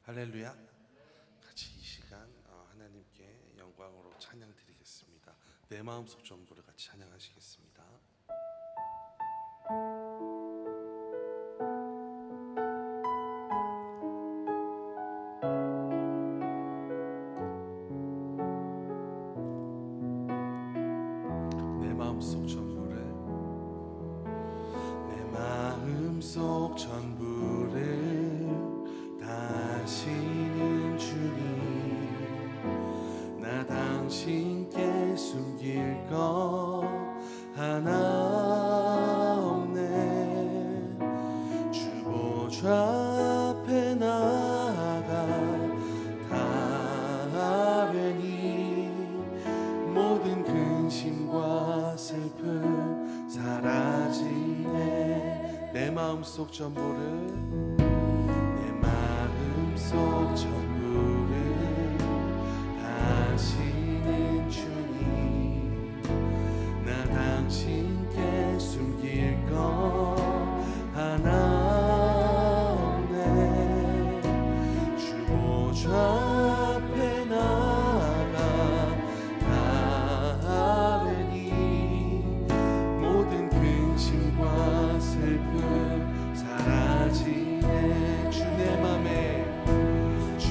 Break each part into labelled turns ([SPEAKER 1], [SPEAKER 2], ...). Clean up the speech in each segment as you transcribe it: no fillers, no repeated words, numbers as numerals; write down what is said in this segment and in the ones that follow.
[SPEAKER 1] 할렐루야. 같이 이 시간 하나님께 영광으로 찬양 드리겠습니다. 내 마음속 전부를 같이 찬양하시겠습니다. 내 마음속 전부를, 내 마음속 전부를 다시는 주님, 나 당신께 숨길 것 하나 없네. 주 보좌 앞에 나아가 다 아뢰니 모든 근심과 슬픔 사라지네. 내 마음속 전부를, 속 전부를 다시는 주님, 나 당신께 숨길 것 하나 없네. 주 보좌 앞에 나아가 다 아뢰니 모든 근심과 슬픔 사라지네. 주 내 맘에, 주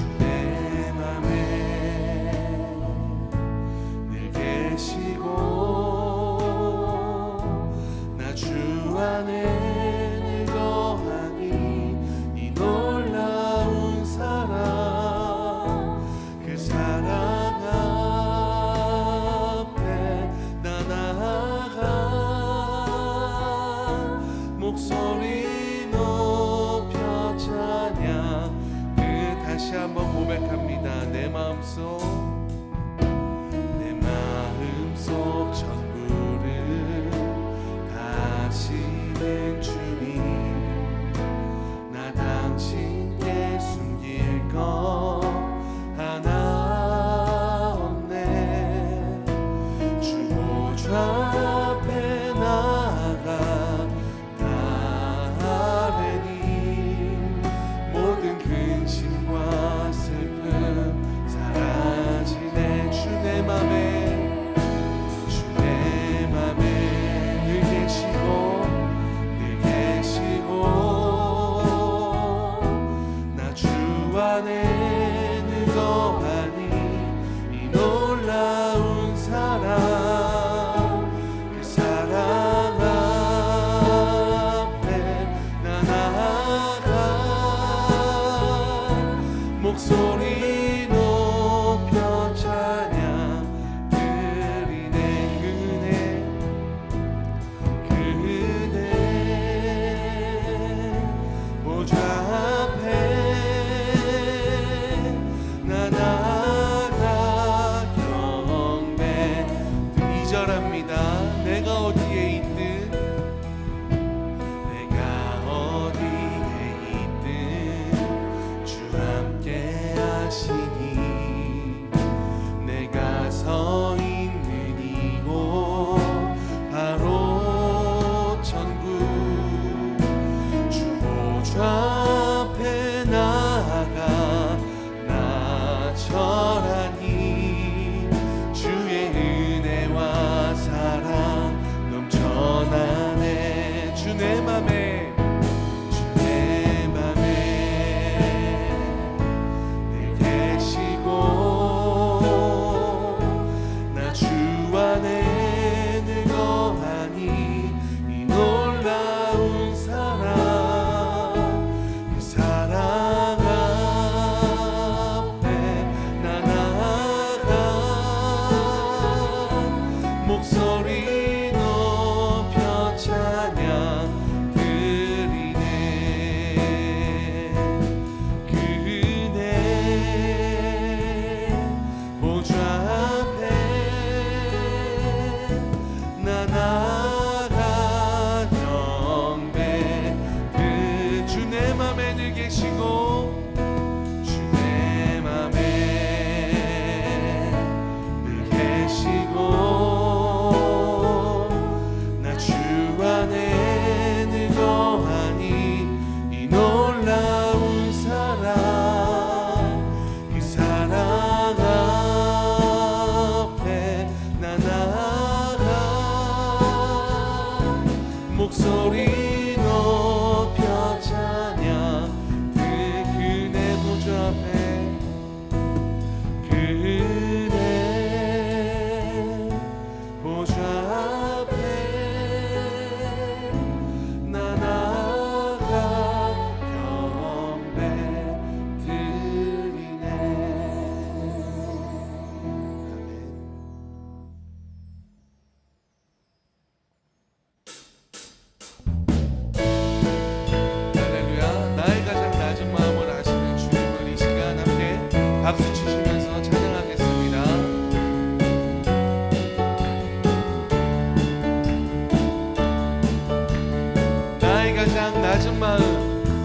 [SPEAKER 1] 가장 낮은 마음,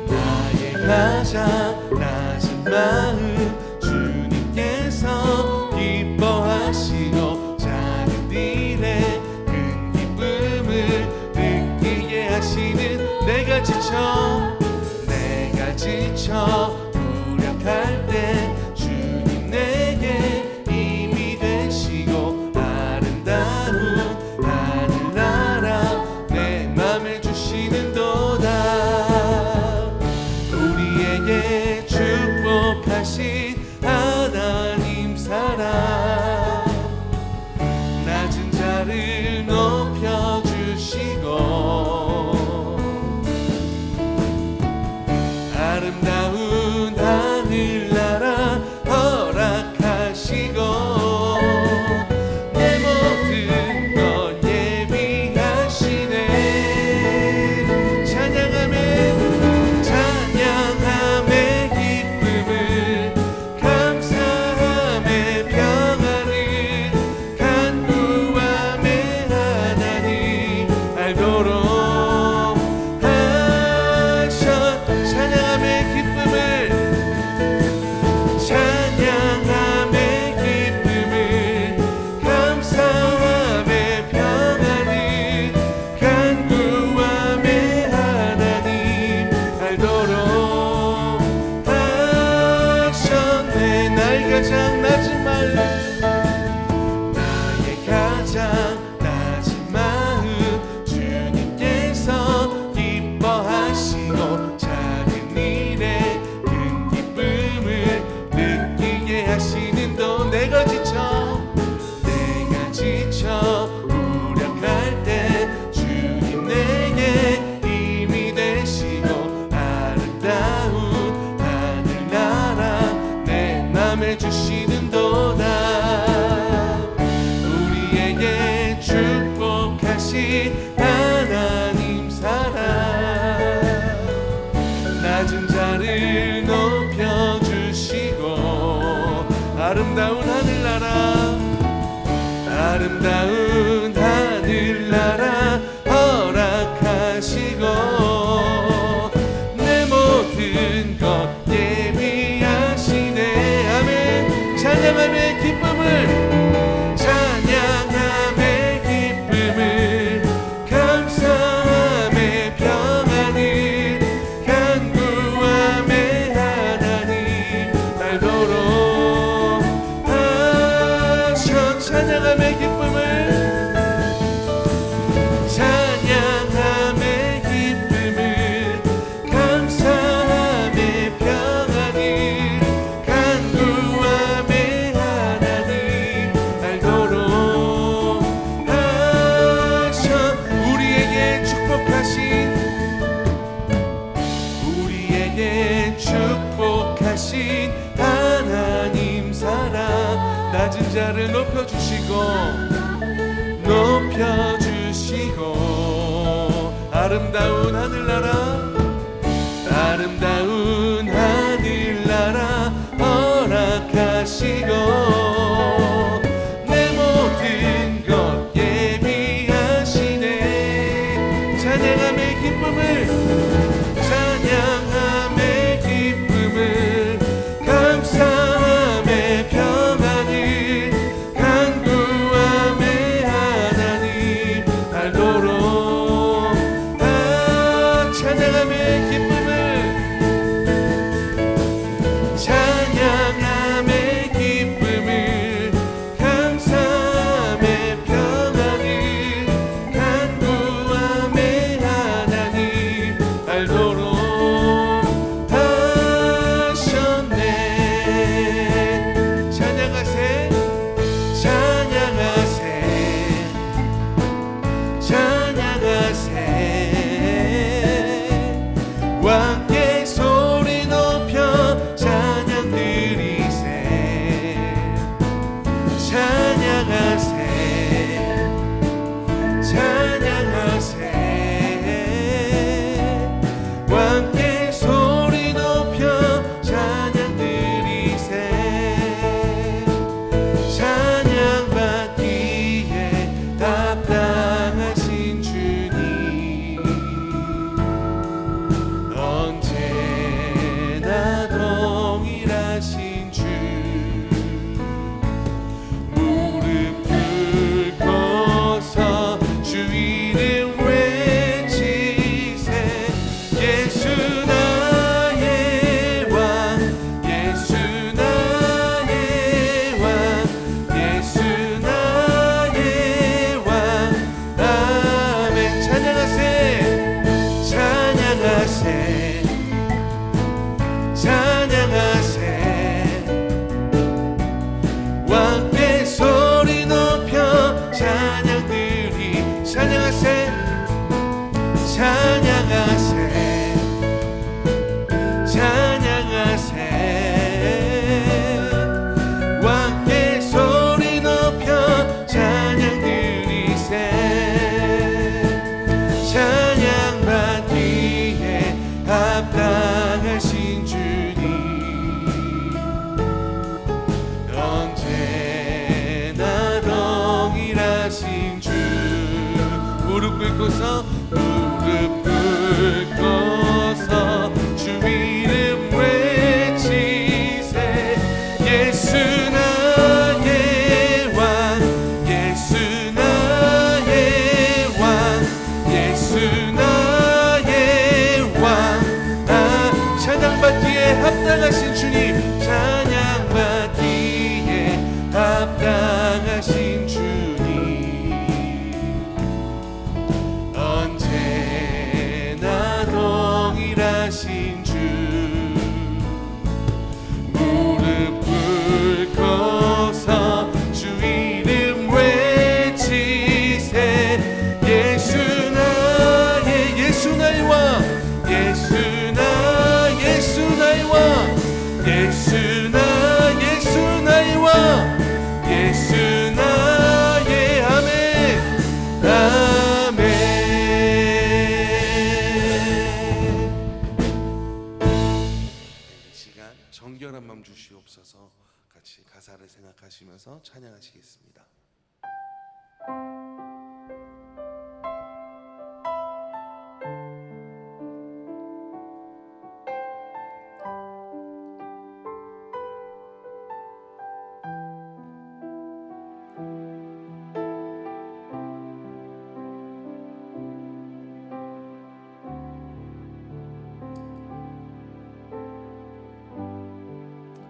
[SPEAKER 1] 나의 가장 낮은 마음 주님께서 기뻐하시고 작은 일에 큰 기쁨을 느끼게 하시는 내가 지쳐 무력할 때 주님 내게 힘이 되시고 아름다운 하늘나라 내 맘에 주시는도다. 우리에게 축복하신 하나님 사랑 낮은 자를 높여주시고 아름다운 하늘나라 허락하시고 내 모든 것 예비하시네. 찬양함에 기쁨을 감사함에 평안을 간구함에 하나님 알도록 가장 낮은 마음, 나의 가장 낮은 마음 주님께서 기뻐하시고 작은 일에 큰 기쁨을 느끼게 하시는 도 내가 지쳐 무력할 때 주님 내게 힘이 되시고 아름다운 하늘나라 내 맘에 주시는도다. 우리에게 축복하신 하나님 사랑 낮은 자를 높여주시고 아름다운 하늘나라 허락하시고 내 모든 것 예비하시네. 아멘. 찬양함의 기쁨을 감사함의 평안을 간구함의 하나님 알도록 하셔. 찬양함의 기쁨을 감사함의 평안을 간구함의 하나님 알도록 하셔. 우리에게 축복하신 하나님 사랑 낮은 자를 높여주시고 아름다운 하늘나라 허락하시고 내 모든 것 예비하시네. 찬양함의 기쁨을 감사함의 평안을 간구함의 하나님 알도록 찬양함의 기쁨을 찬양함의 기쁨을 무릎 꿇고서 무릎 꿇고서 주 이름 외치세 예수 나의 왕 예수 나의 왕 예수 나의 왕 찬양받기에 합당하신 주님 찬양받기에 합당하신 주님 언제나 동일하신 주 무릎 꿇고서 주 이름 외치세 예수 나의 왕 예수 나의 왕 예수 나의 왕 예수 나의 아멘 아멘. 이 시간 정결한 마음 주시옵소서. 같이 가사를 생각하시면서 찬양하시겠습니다.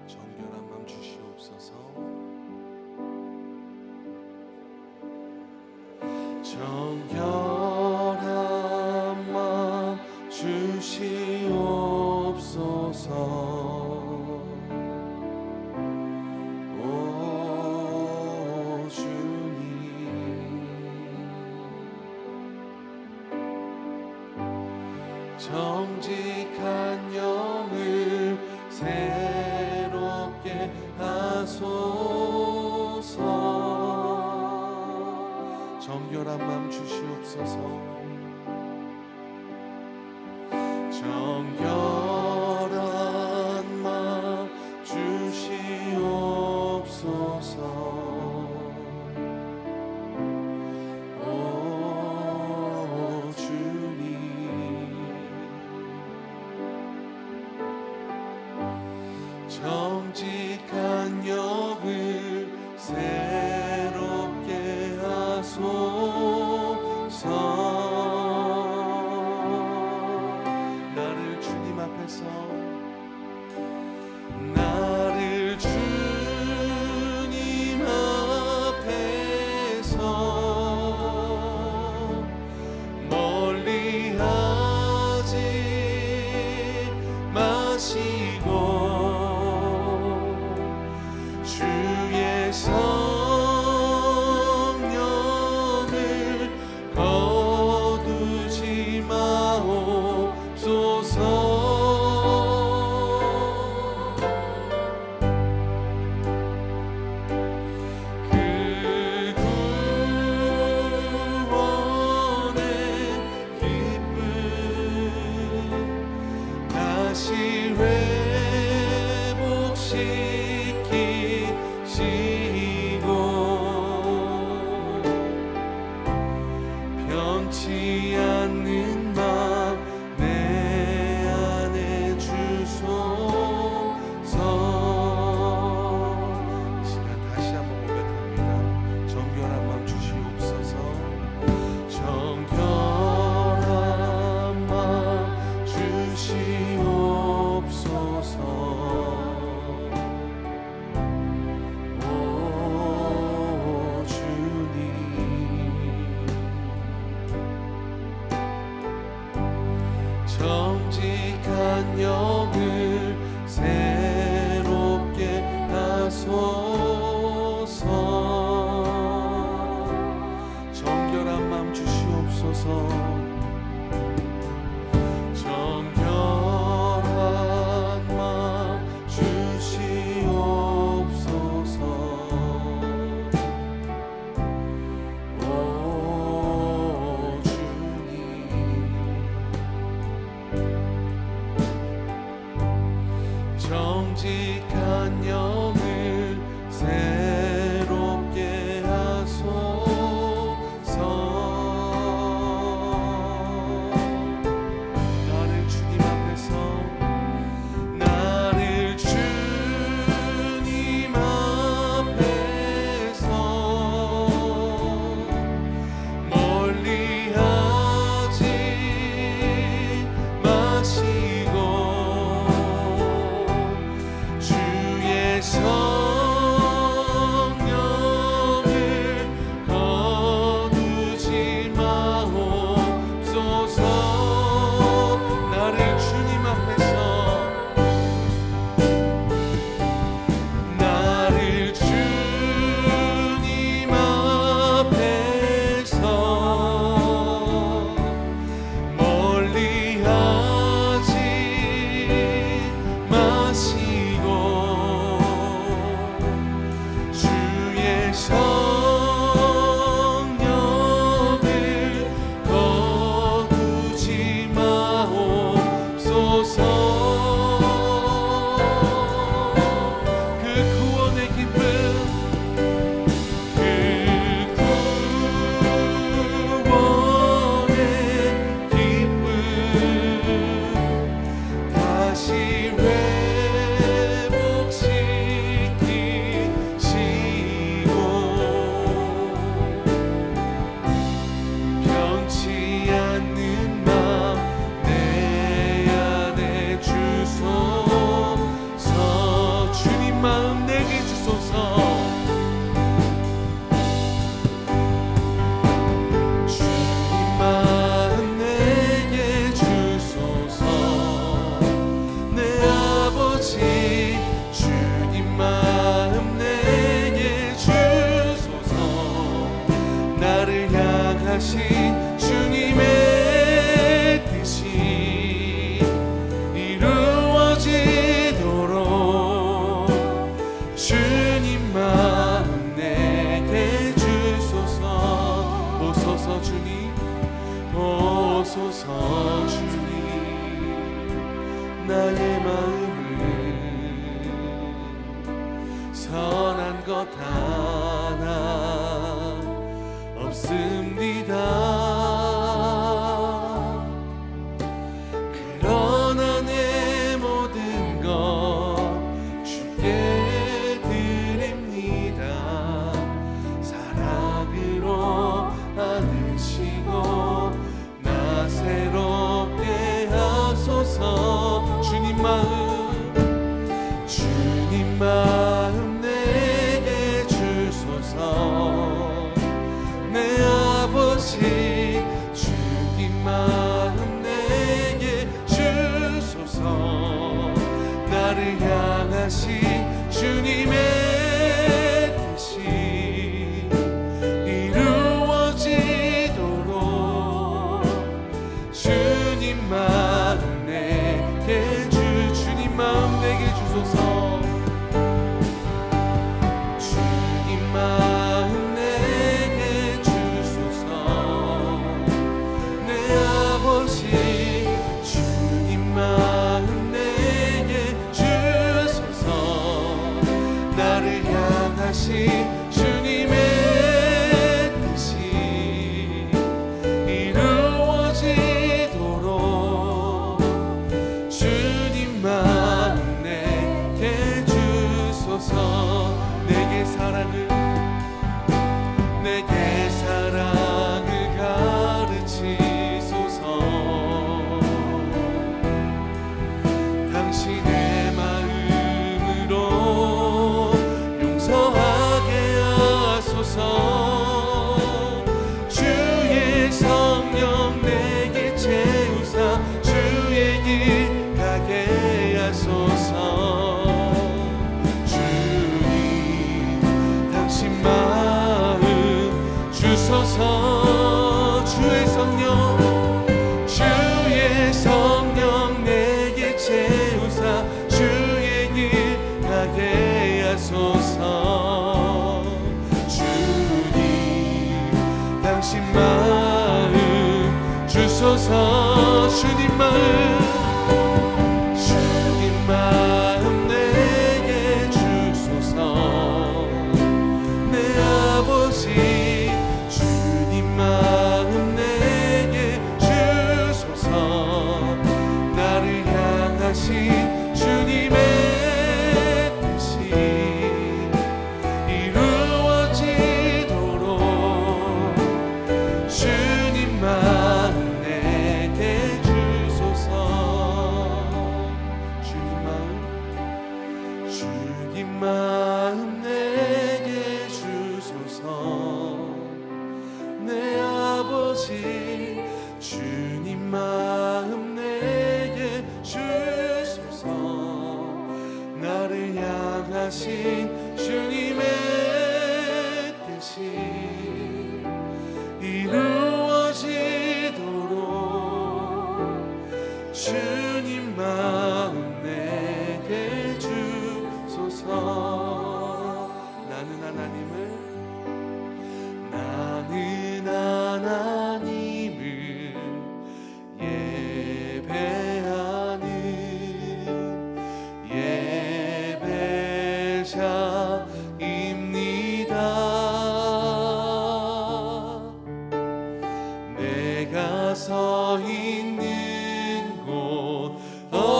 [SPEAKER 1] 정결한 마음 주시옵소서. 정결한 마음 주시옵소서. 오 주님 정직한 영을 새롭게 하소서. 정결한 마음 주시옵소서. 정결한 마음 주시옵소서. 오 주님 정직한 영을 새롭게 하소서. 향하신 주님의 뜻이 이루어지도록 주님 마음 내게 주소서. 보소서 주님, 보소서 주님, 나의 마음을 선한 것 하나 없습니다. 그러나 내 모든 것 주께 드립니다. 사랑으로 안으시고 나 새롭게 하소서. 주님 마음 내게 주소서. 내 아버지 주님 마음 내게 주소서. 나를 향하신 주님의 뜻이 이루어지도록 주님 마음 내게 주님 마음 내게 주소서. 주님의 뜻이 이루어지도록 주님 마음 내게 주소서. 내게 사랑을 가르치소서. 당신의 마음으로 용서하게 하소서. 주의 성령 내게 채우사 주의 길 가게 하소서. 주님 당신 마음 주소서. 주의 성령 내게 채우사 주의 길 가게 하소서. 주님 당신 마음 주소서. 주님 마음 내게 주소서. 내 아버지 주님 마음 내게 주소서. 나를 향하신 주님의 뜻이 이루어지도록 주님 마음 내게 주소서. 주님 마음 내게 주소서. 내 아버지 주님 마음 내게 주소서. 나를 향하신 주님의 뜻이 이루어지도록 주님 마음 내게 주소서. 나는 하나님을 예배하는 예배자입니다. 내가 서 있는 곳 어디서나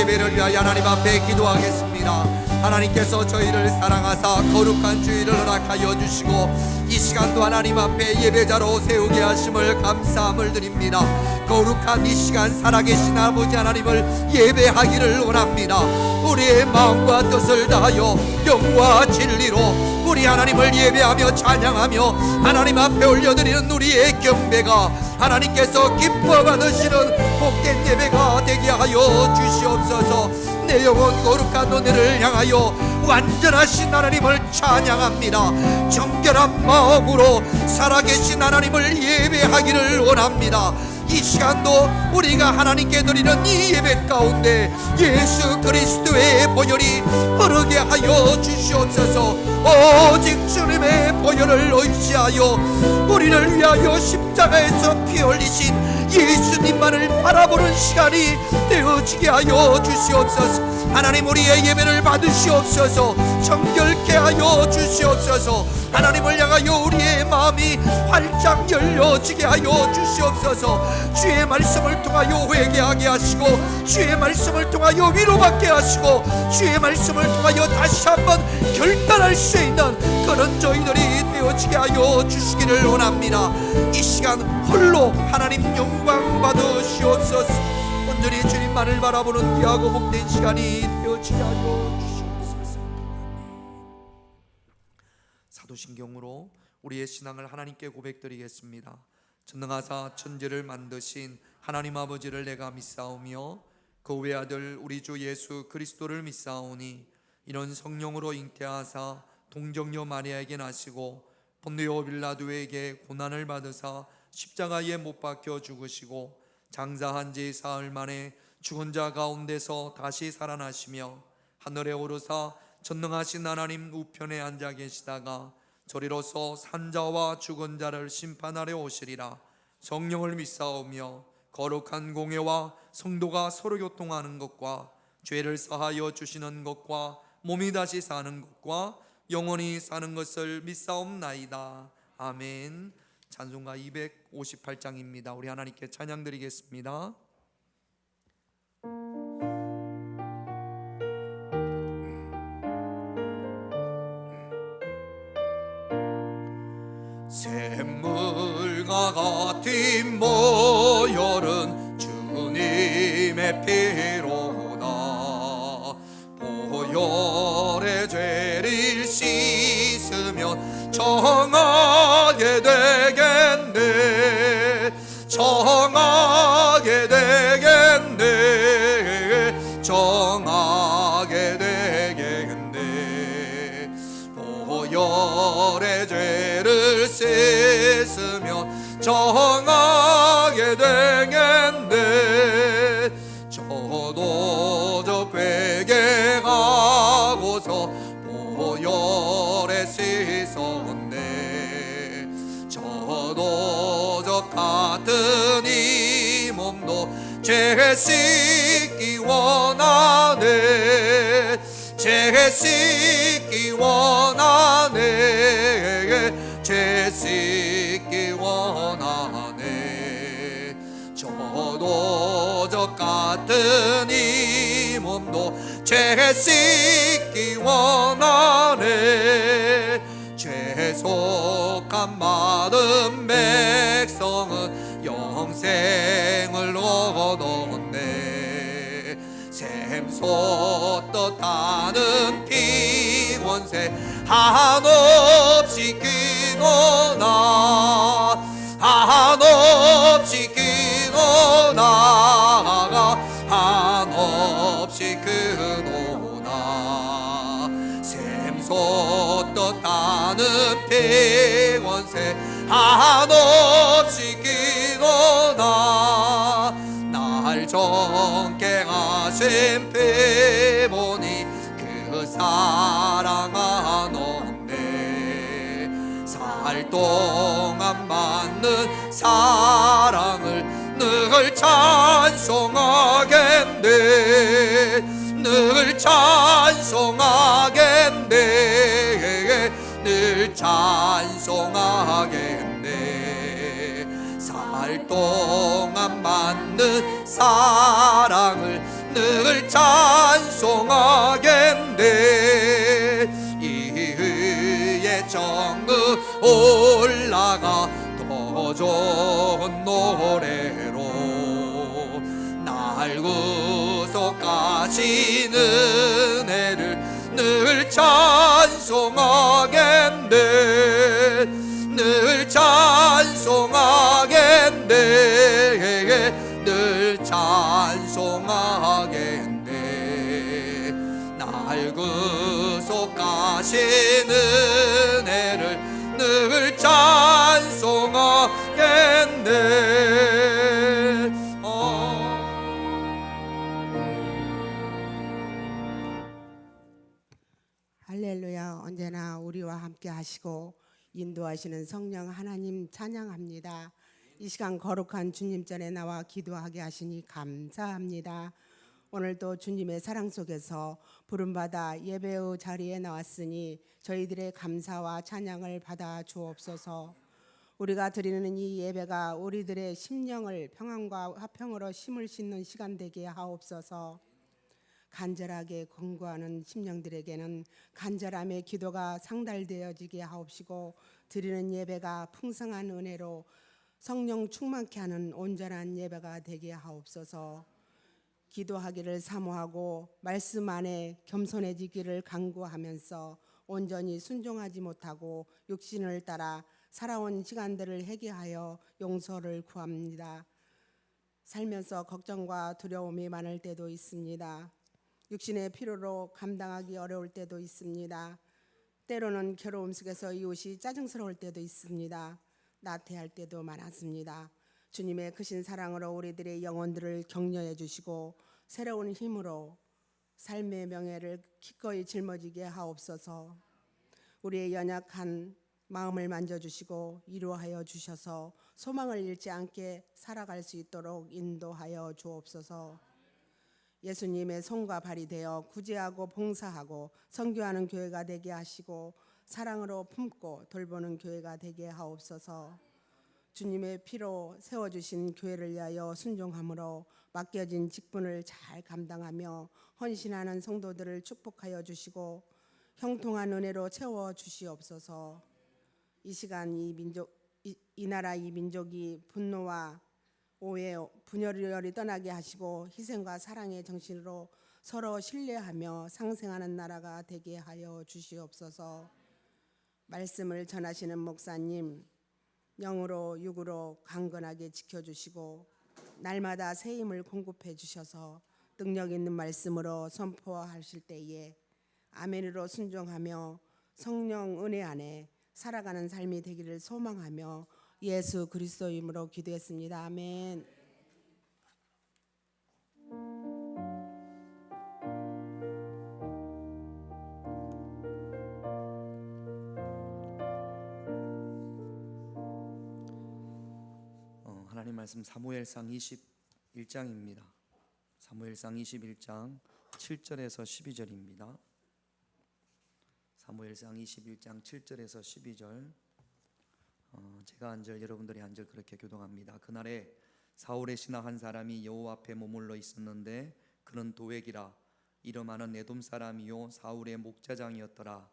[SPEAKER 2] 예배를 위하여 하나님 앞에 기도하겠습니다. 하나님께서 저희를 사랑하사 거룩한 주일을 허락하여 주시고 이 시간도 하나님 앞에 예배자로 세우게 하심을 감사함을 드립니다. 거룩한 이 시간 살아계신 아버지 하나님을 예배하기를 원합니다. 우리의 마음과 뜻을 다하여 영과 진리로 우리 하나님을 예배하며 찬양하며 하나님 앞에 올려드리는 우리의 경배가 하나님께서 기뻐 받으시는 복된 예배가 되게 하여 주시옵소서. 내 영혼 거룩한 은혜를 향하여 완전하신 하나님을 찬양합니다. 정결한 마음으로 살아계신 하나님을 예배하기를 원합니다. 이 시간도 우리가 하나님께 드리는 이 예배 가운데 예수 그리스도의 보혈이 흐르게 하여 주시옵소서. 오직 주님의 보혈을 의지하여 우리를 위하여 십자가에서 피 흘리신 예수님만을 바라보는 시간이 되어지게 하여 주시옵소서. 하나님 우리의 예배를 받으시옵소서. 정결케 하여 주시옵소서. 하나님을 향하여 우리의 마음이 활짝 열려지게 하여 주시옵소서. 주의 말씀을 통하여 회개하게 하시고 주의 말씀을 통하여 위로받게 하시고 주의 말씀을 통하여 다시 한번 결단할 수 있는 그런 저희들이 되어지게 하여 주시기를 원합니다. 이 시간 홀로 하나님 영광 받으시옵소서. 온전히 주님만을 바라보는 귀하고 복된 시간이 되어지게 하여 주시옵소서. 사도신경으로 우리의 신앙을 하나님께 고백드리겠습니다. 전능하사 천지를 만드신 하나님 아버지를 내가 믿사오며 그 외아들 우리 주 예수 그리스도를 믿사오니 이런 성령으로 잉태하사 동정녀 마리아에게 나시고 본디오 빌라도에게 고난을 받으사 십자가에 못 박혀 죽으시고 장사한 지 사흘 만에 죽은 자 가운데서 다시 살아나시며 하늘에 오르사 전능하신 하나님 우편에 앉아 계시다가 저리로서 산자와 죽은 자를 심판하려 오시리라. 성령을 믿사오며 거룩한 공회와 성도가 서로 교통하는 것과 죄를 사하여 주시는 것과 몸이 다시 사는 것과 영원히 사는 것을 믿사옵나이다. 아멘. 찬송가 258장입니다. 우리 하나님께 찬양 드리겠습니다. 샘물과 같은 보혈은 주님의 피로다. 보혈의 죄를 씻으면 정하게 되겠네. 정하게 되겠네. 정하게 되겠네. 보혈의 죄를 씻으면 정하게 되겠네. 저도 저 회개하고서 보혈에 씻었네. 저도 저 같은 이 몸도 죄 씻기 원하네. 죄 씻기 원하네. 죄 씻기 원하네. 저도 저 같은 이 몸도 죄 씻기 원하네. 죄 속한 많은 백성은 영생을 얻었네. 샘솟 떠나는 피원세 한없이 기노나. 한없이 기노나. 한없이 그노나. 샘솟 떠나는 피원세 한없이 기노나. 날 정케하신 피보니 그 사랑 한없네. 살 동안 받는 사랑을 늘 찬송하겠네. 늘 찬송하겠네. 늘 찬송하겠네. 살 동안 받는 사랑을 늘 찬송하겠네. 은혜를 늘 찬송하겠네. 늘 찬송하겠네. 늘 찬송하겠네. 날 구속하신 은혜를 늘 찬송하겠네.
[SPEAKER 3] 할렐루야. 언제나 우리와 함께 하시고 인도하시는 성령 하나님 찬양합니다. 이 시간 거룩한 주님 전에 나와 기도하게 하시니 감사합니다. 오늘도 주님의 사랑 속에서 부름받아 예배의 자리에 나왔으니 저희들의 감사와 찬양을 받아 주옵소서. 우리가 드리는 이 예배가 우리들의 심령을 평안과 화평으로 심을 싣는 시간 되게 하옵소서. 간절하게 권고하는 심령들에게는 간절함의 기도가 상달되어지게 하옵시고 드리는 예배가 풍성한 은혜로 성령 충만케 하는 온전한 예배가 되게 하옵소서. 기도하기를 사모하고 말씀 안에 겸손해지기를 간구하면서 온전히 순종하지 못하고 육신을 따라 살아온 시간들을 회개하여 용서를 구합니다. 살면서 걱정과 두려움이 많을 때도 있습니다. 육신의 피로로 감당하기 어려울 때도 있습니다. 때로는 괴로움 속에서 이웃이 짜증스러울 때도 있습니다. 나태할 때도 많았습니다. 주님의 크신 사랑으로 우리들의 영혼들을 격려해 주시고 새로운 힘으로 삶의 명예를 기꺼이 짊어지게 하옵소서. 우리의 연약한 마음을 만져주시고 위로하여 주셔서 소망을 잃지 않게 살아갈 수 있도록 인도하여 주옵소서. 예수님의 손과 발이 되어 구제하고 봉사하고 선교하는 교회가 되게 하시고 사랑으로 품고 돌보는 교회가 되게 하옵소서. 주님의 피로 세워주신 교회를 위하여 순종함으로 맡겨진 직분을 잘 감당하며 헌신하는 성도들을 축복하여 주시고 형통한 은혜로 채워 주시옵소서. 이 시간 이 나라 이 민족이 분노와 오해, 분열이 떠나게 하시고 희생과 사랑의 정신으로 서로 신뢰하며 상생하는 나라가 되게 하여 주시옵소서. 말씀을 전하시는 목사님 영으로 육으로 강건하게 지켜주시고 날마다 새 힘을 공급해 주셔서 능력 있는 말씀으로 선포하실 때에 아멘으로 순종하며 성령 은혜 안에 살아가는 삶이 되기를 소망하며 예수 그리스도 이름으로 기도했습니다. 아멘.
[SPEAKER 2] 하나님 말씀 사무엘상 21장입니다. 사무엘상 21장 7절에서 12절입니다. 사무엘상 21장 7절에서 12절. 제가 한 절 여러분들이 한 절 그렇게 교동합니다. 그날에 사울의 신하 한 사람이 여호와 앞에 머물러 있었는데 그는 도액이라 이름하는 에돔 사람이요 사울의 목자장이었더라.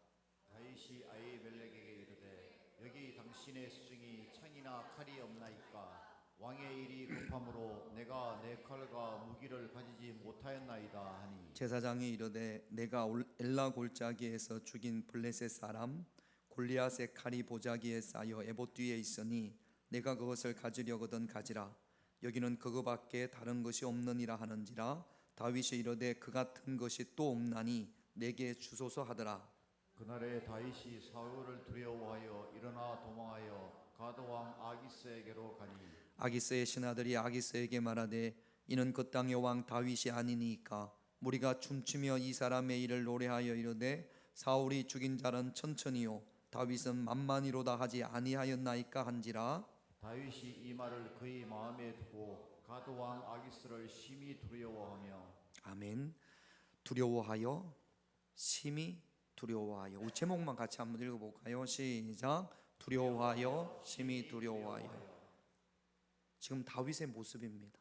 [SPEAKER 4] 다윗이 아히멜렉에게 이르되 여기 당신의 수중이 창이나 칼이 없나이까. 왕의 일이 급함으로 내가 내 칼과 무기를 가지지 못하였나이다 하니
[SPEAKER 2] 제사장이 이르되 내가 엘라 골짜기에서 죽인 블레셋 사람 골리앗의 칼이 보자기에 쌓여 에봇 뒤에 있으니 내가 그것을 가지려거든 가지라. 여기는 그거밖에 다른 것이 없느니라 하는지라. 다윗이 이르되 그 같은 것이 또 없나니 내게 주소서 하더라.
[SPEAKER 4] 그날에 다윗이 사울을 두려워하여 일어나 도망하여 가드 왕 아기스에게로 가니
[SPEAKER 2] 아기스의 신하들이 아기스에게 말하되 이는 그 땅의 왕 다윗이 아니니까. 무리가 춤추며 이 사람의 일을 노래하여 이르되 사울이 죽인 자는 천천히요 다윗은 만만히로다 하지 아니하였나이까 한지라.
[SPEAKER 4] 다윗이 이 말을 그의 마음에 두고 가드 왕 아기스를 심히 두려워하며
[SPEAKER 2] 아멘. 두려워하여 심히 두려워하여. 우리 제목만 같이 한번 읽어볼까요? 시작. 두려워하여 심히 두려워하여. 지금 다윗의 모습입니다.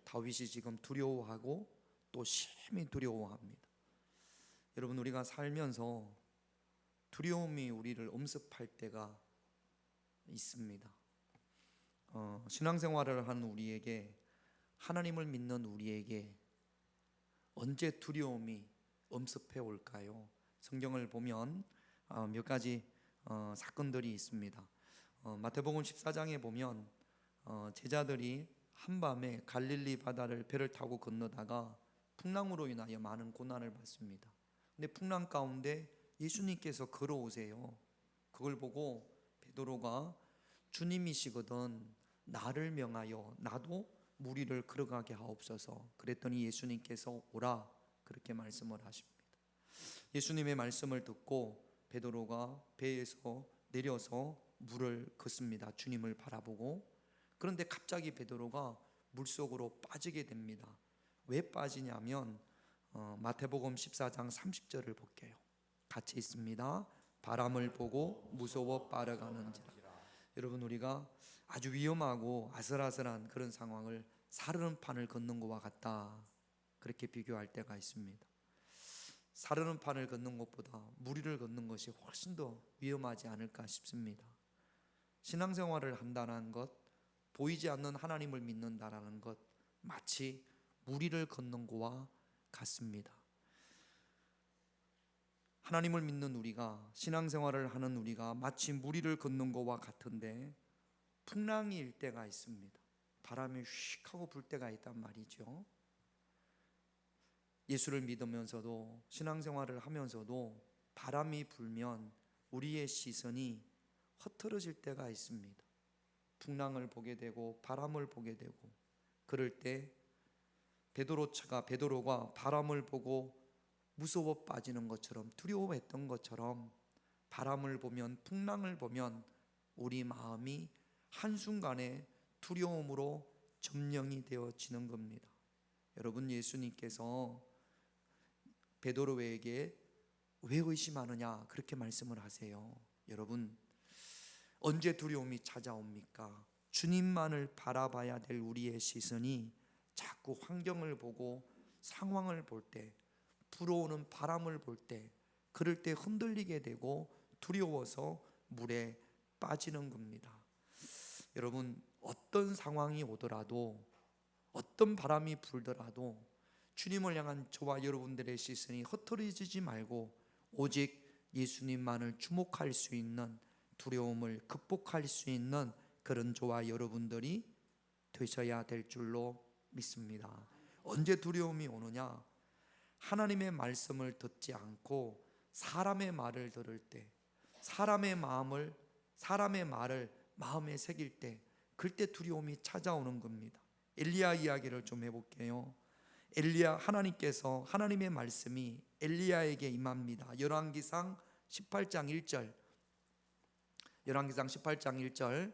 [SPEAKER 2] 다윗이 지금 두려워하고 또 심히 두려워합니다. 여러분 우리가 살면서 두려움이 우리를 엄습할 때가 있습니다. 신앙생활을 하는 우리에게 하나님을 믿는 우리에게 언제 두려움이 엄습해 올까요? 성경을 보면 몇 가지 사건들이 있습니다. 마태복음 14장에 보면 제자들이 한밤에 갈릴리 바다를 배를 타고 건너다가 풍랑으로 인하여 많은 고난을 받습니다. 근데 풍랑 가운데 예수님께서 걸어오세요. 그걸 보고 베드로가 주님이시거든 나를 명하여 나도 물 위를 걸어가게 하옵소서. 그랬더니 예수님께서 오라 그렇게 말씀을 하십니다. 예수님의 말씀을 듣고 베드로가 배에서 내려서 물을 걷습니다. 주님을 바라보고. 그런데 갑자기 베드로가 물속으로 빠지게 됩니다. 왜 빠지냐면 마태복음 14장 30절을 볼게요. 같이 있습니다. 바람을 보고 무서워 빠져가는지라. 여러분, 우리가 아주 위험하고 아슬아슬한 그런 상황을 사르는 판을 걷는 것과 같다 그렇게 비교할 때가 있습니다. 사르는 판을 걷는 것보다 물 위를 걷는 것이 훨씬 더 위험하지 않을까 싶습니다. 신앙생활을 한다는 것, 보이지 않는 하나님을 믿는다라는 것, 마치 물 위를 걷는 것과 같습니다. 하나님을 믿는 우리가, 신앙생활을 하는 우리가 마치 물 위를 걷는 것과 같은데 풍랑이 일 때가 있습니다. 바람이 휙 하고 불 때가 있단 말이죠. 예수를 믿으면서도 신앙생활을 하면서도 바람이 불면 우리의 시선이 흐트러질 때가 있습니다. 풍랑을 보게 되고 바람을 보게 되고, 그럴 때 베드로가 바람을 보고 무서워 빠지는 것처럼, 두려워했던 것처럼 바람을 보면, 풍랑을 보면 우리 마음이 한순간에 두려움으로 점령이 되어지는 겁니다. 여러분, 예수님께서 베드로에게 왜 의심하느냐 그렇게 말씀을 하세요. 여러분, 언제 두려움이 찾아옵니까? 주님만을 바라봐야 될 우리의 시선이 자꾸 환경을 보고 상황을 볼 때, 불어오는 바람을 볼 때, 그럴 때 흔들리게 되고 두려워서 물에 빠지는 겁니다. 여러분, 어떤 상황이 오더라도, 어떤 바람이 불더라도 주님을 향한 저와 여러분들의 시선이 흩어지지 말고 오직 예수님만을 주목할 수 있는, 두려움을 극복할 수 있는 그런 저와 여러분들이 되셔야 될 줄로 믿습니다. 언제 두려움이 오느냐? 하나님의 말씀을 듣지 않고 사람의 말을 들을 때, 사람의 말을 마음에 새길 때, 그때 두려움이 찾아오는 겁니다. 엘리야 이야기를 좀 해볼게요. 하나님께서, 하나님의 말씀이 엘리야에게 임합니다. 열왕기상 18장 1절. 열왕기상 18장 1절.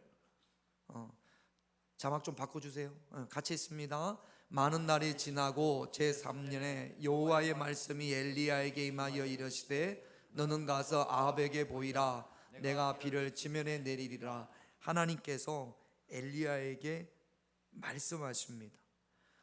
[SPEAKER 2] 자막 좀 바꿔주세요. 같이 있습니다. 많은 날이 지나고 제3년에 여호와의 말씀이 엘리야에게 임하여 이르시되 너는 가서 아합에게 보이라. 내가 비를 지면에 내리리라. 하나님께서 엘리야에게 말씀하십니다.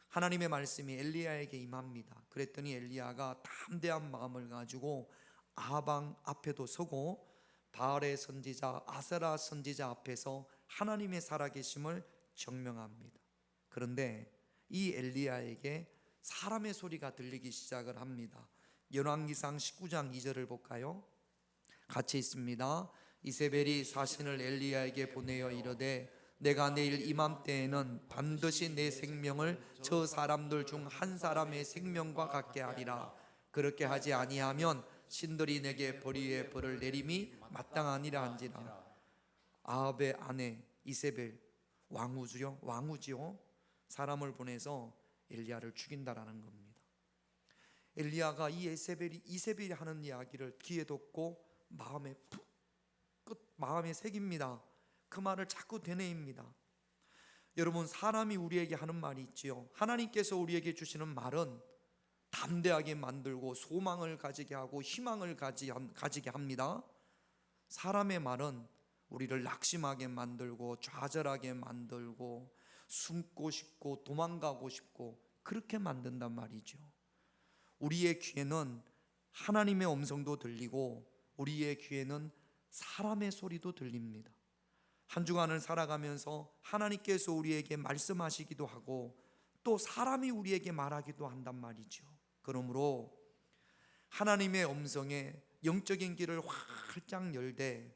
[SPEAKER 2] 하나님의 말씀이 엘리야에게 임합니다. 그랬더니 엘리야가 담대한 마음을 가지고 아합 왕 앞에도 서고 바알의 선지자, 아세라 선지자 앞에서 하나님의 살아계심을 증명합니다. 그런데 이 엘리야에게 사람의 소리가 들리기 시작을 합니다. 열왕기상 19장 2절을 볼까요? 같이 있습니다. 이세벨이 사신을 엘리야에게 보내어 이르되 내가 내일 이맘때에는 반드시 내 생명을 저 사람들 중 한 사람의 생명과 같게 하리라. 그렇게 하지 아니하면 신들이 내게 벌 위에 벌을 내림이 마땅하니라 한지라. 아합의 아내 이세벨, 왕후지요. 사람을 보내서 엘리야를 죽인다라는 겁니다. 엘리야가 이 이세벨이 하는 이야기를 귀에 듣고 마음에 새깁니다. 그 말을 자꾸 되뇌입니다. 여러분, 사람이 우리에게 하는 말이 있지요. 하나님께서 우리에게 주시는 말은 담대하게 만들고 소망을 가지게 하고 희망을 가지게 합니다. 사람의 말은 우리를 낙심하게 만들고 좌절하게 만들고 숨고 싶고 도망가고 싶고 그렇게 만든단 말이죠. 우리의 귀에는 하나님의 음성도 들리고 우리의 귀에는 사람의 소리도 들립니다. 한 주간을 살아가면서 하나님께서 우리에게 말씀하시기도 하고 또 사람이 우리에게 말하기도 한단 말이죠. 그러므로 하나님의 음성에 영적인 길을 활짝 열되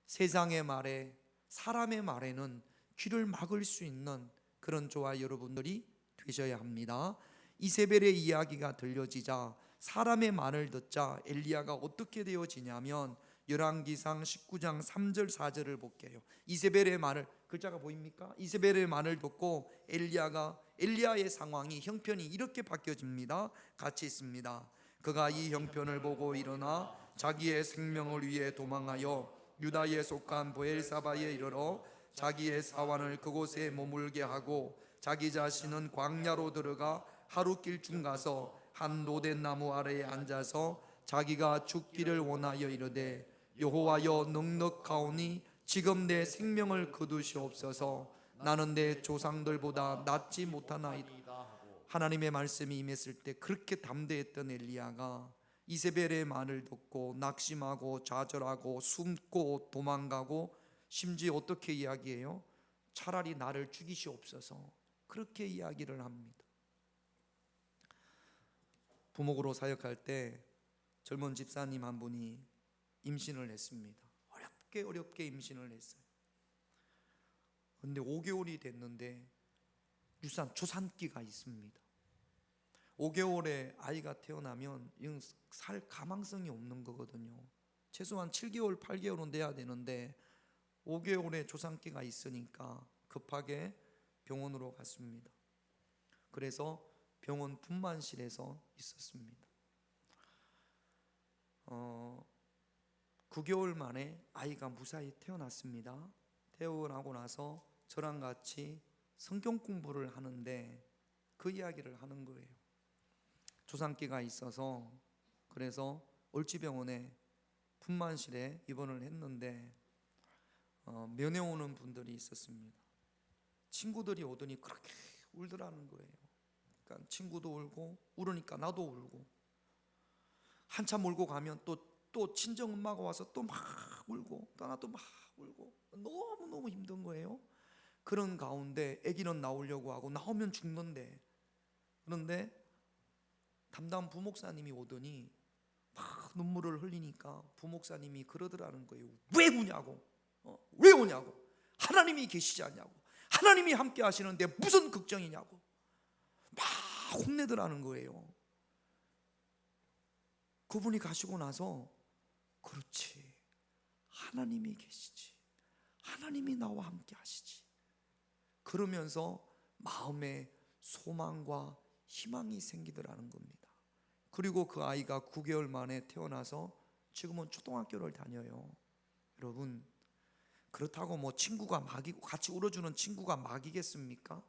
[SPEAKER 2] 세상의 말에 사람의 말에는 귀를 막을 수 있는 그런 저와 여러분들이 되셔야 합니다. 이세벨의 이야기가 들려지자 사람의 말을 듣자 엘리야가 어떻게 되어지냐면 열왕기상 19장 3절 4절을 볼게요. 이세벨의 말을, 글자가 보입니까? 이세벨의 말을 듣고 엘리야의 상황이, 형편이 이렇게 바뀌어집니다. 같이 있습니다. 그가 이 형편을 보고 일어나 자기의 생명을 위해 도망하여 유다에 속한 브엘사바에 이르러 자기의 사환을 그곳에 머물게 하고 자기 자신은 광야로 들어가 하룻길쯤 가서 한 로된 나무 아래에 앉아서 자기가 죽기를 원하여 이르되 여호와여 넉넉하오니 지금 내 생명을 거두시옵소서. 나는 내 조상들보다 낫지 못하나이다. 하나님의 말씀이 임했을 때 그렇게 담대했던 엘리야가 이세벨의 말을 듣고 낙심하고 좌절하고 숨고 도망가고 심지어 어떻게 이야기해요? 차라리 나를 죽이시옵소서. 그렇게 이야기를 합니다. 부목으로 사역할 때 젊은 집사님 한 분이 임신을 했습니다. 어렵게 임신을 했어요. 근데 5개월이 됐는데 조산기가 있습니다. 5개월에 아이가 태어나면 이건 살 가망성이 없는 거거든요. 최소한 7개월, 8개월은 돼야 되는데 5개월에 조산기가 있으니까 급하게 병원으로 갔습니다. 그래서 병원 분만실에서 있었습니다. 9개월 만에 아이가 무사히 태어났습니다. 태어나고 나서 저랑 같이 성경 공부를 하는데 그 이야기를 하는 거예요. 조산기가 있어서 그래서 을지병원에 분만실에 입원을 했는데 면회 오는 분들이 있었습니다. 친구들이 오더니 그렇게 울더라는 거예요. 그러니까 친구도 울고 울으니까 나도 울고 한참 울고 가면 또 친정 엄마가 와서 또 막 울고 또 나도 막 울고 너무 힘든 거예요. 그런 가운데 아기는 나오려고 하고 나오면 죽는데, 그런데 담당 부목사님이 오더니 막 눈물을 흘리니까 부목사님이 그러더라는 거예요. 왜 우냐고, 왜 우냐고, 하나님이 계시지 않냐고, 하나님이 함께 하시는데 무슨 걱정이냐고 막 혼내더라는 거예요. 그분이 가시고 나서 그렇지, 하나님이 계시지, 하나님이 나와 함께 하시지, 그러면서 마음에 소망과 희망이 생기더라는 겁니다. 그리고 그 아이가 9개월 만에 태어나서 지금은 초등학교를 다녀요. 여러분, 그렇다고 뭐 친구가 막이고 같이 울어주는 친구가 막이겠습니까?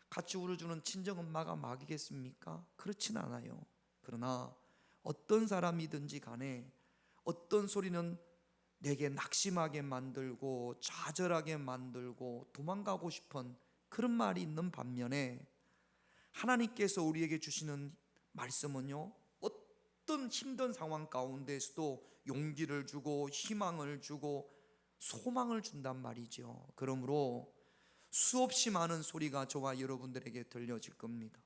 [SPEAKER 2] 같이 울어주는 친정엄마가 막이겠습니까? 그렇진 않아요. 그러나 어떤 사람이든지 간에 어떤 소리는 내게 낙심하게 만들고 좌절하게 만들고 도망가고 싶은 그런 말이 있는 반면에 하나님께서 우리에게 주시는 말씀은요, 어떤 힘든 상황 가운데서도 용기를 주고 희망을 주고 소망을 준단 말이죠. 그러므로 수없이 많은 소리가 저와 여러분들에게 들려질 겁니다.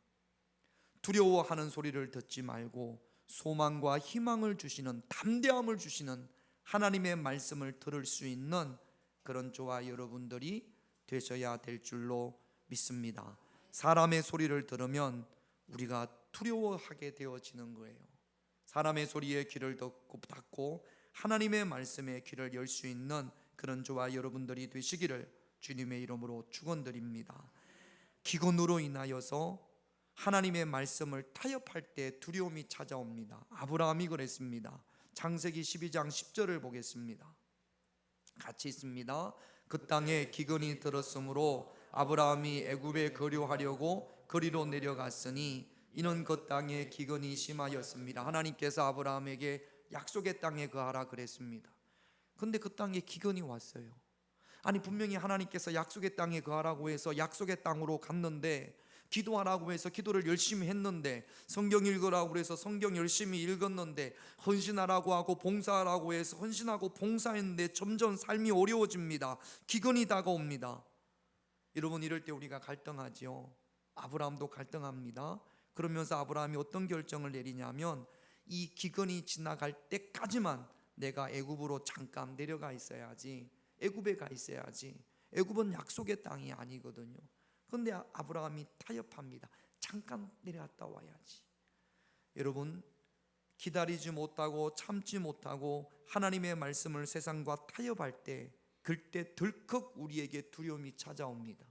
[SPEAKER 2] 두려워하는 소리를 듣지 말고 소망과 희망을 주시는, 담대함을 주시는 하나님의 말씀을 들을 수 있는 그런 저와 여러분들이 되셔야 될 줄로 믿습니다. 사람의 소리를 들으면 우리가 두려워하게 되어지는 거예요. 사람의 소리에 귀를 닫고 하나님의 말씀에 귀를 열 수 있는 그런 저와 여러분들이 되시기를 주님의 이름으로 축원드립니다. 기근으로 인하여서 하나님의 말씀을 타협할 때 두려움이 찾아옵니다. 아브라함이 그랬습니다. 창세기 12장 10절을 보겠습니다. 같이 있습니다. 그 땅에 기근이 들었으므로 아브라함이 애굽에 거류하려고 거리로 내려갔으니 이는 그 땅에 기근이 심하였습니다. 하나님께서 아브라함에게 약속의 땅에 거하라 그랬습니다. 근데 그 땅에 기근이 왔어요. 아니, 분명히 하나님께서 약속의 땅에 거하라고 해서 약속의 땅으로 갔는데, 기도하라고 해서 기도를 열심히 했는데, 성경 읽으라고 해서 성경 열심히 읽었는데, 헌신하라고 하고 봉사하라고 해서 헌신하고 봉사했는데 점점 삶이 어려워집니다. 기근이 다가옵니다. 여러분, 이럴 때 우리가 갈등하지요. 아브라함도 갈등합니다. 그러면서 아브라함이 어떤 결정을 내리냐면 이 기근이 지나갈 때까지만 내가 애굽으로 잠깐 내려가 있어야지, 애굽에 가 있어야지. 애굽은 약속의 땅이 아니거든요. 그런데 아브라함이 타협합니다. 잠깐 내려갔다 와야지. 여러분, 기다리지 못하고 참지 못하고 하나님의 말씀을 세상과 타협할 때, 그때 덜컥 우리에게 두려움이 찾아옵니다.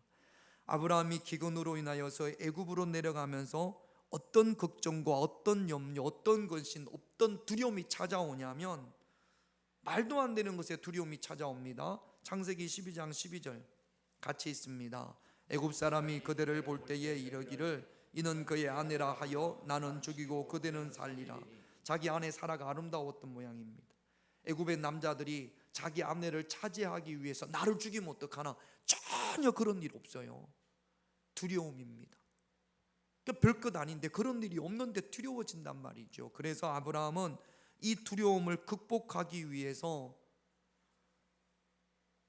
[SPEAKER 2] 아브라함이 기근으로 인하여서 애굽으로 내려가면서 어떤 걱정과 어떤 염려, 어떤 근심, 어떤 두려움이 찾아오냐면 말도 안 되는 것에 두려움이 찾아옵니다. 창세기 12장 12절 같이 있습니다. 애굽 사람이 그대를 볼 때에 이르기를 이는 그의 아내라 하여 나는 죽이고 그대는 살리라. 자기 아내 사라가 아름다웠던 모양입니다. 애굽의 남자들이 자기 아내를 차지하기 위해서 나를 죽이면 어떡하나, 전혀 그런 일 없어요. 두려움입니다. 그러니까 별것 아닌데 그런 일이 없는데 두려워진단 말이죠. 그래서 아브라함은 이 두려움을 극복하기 위해서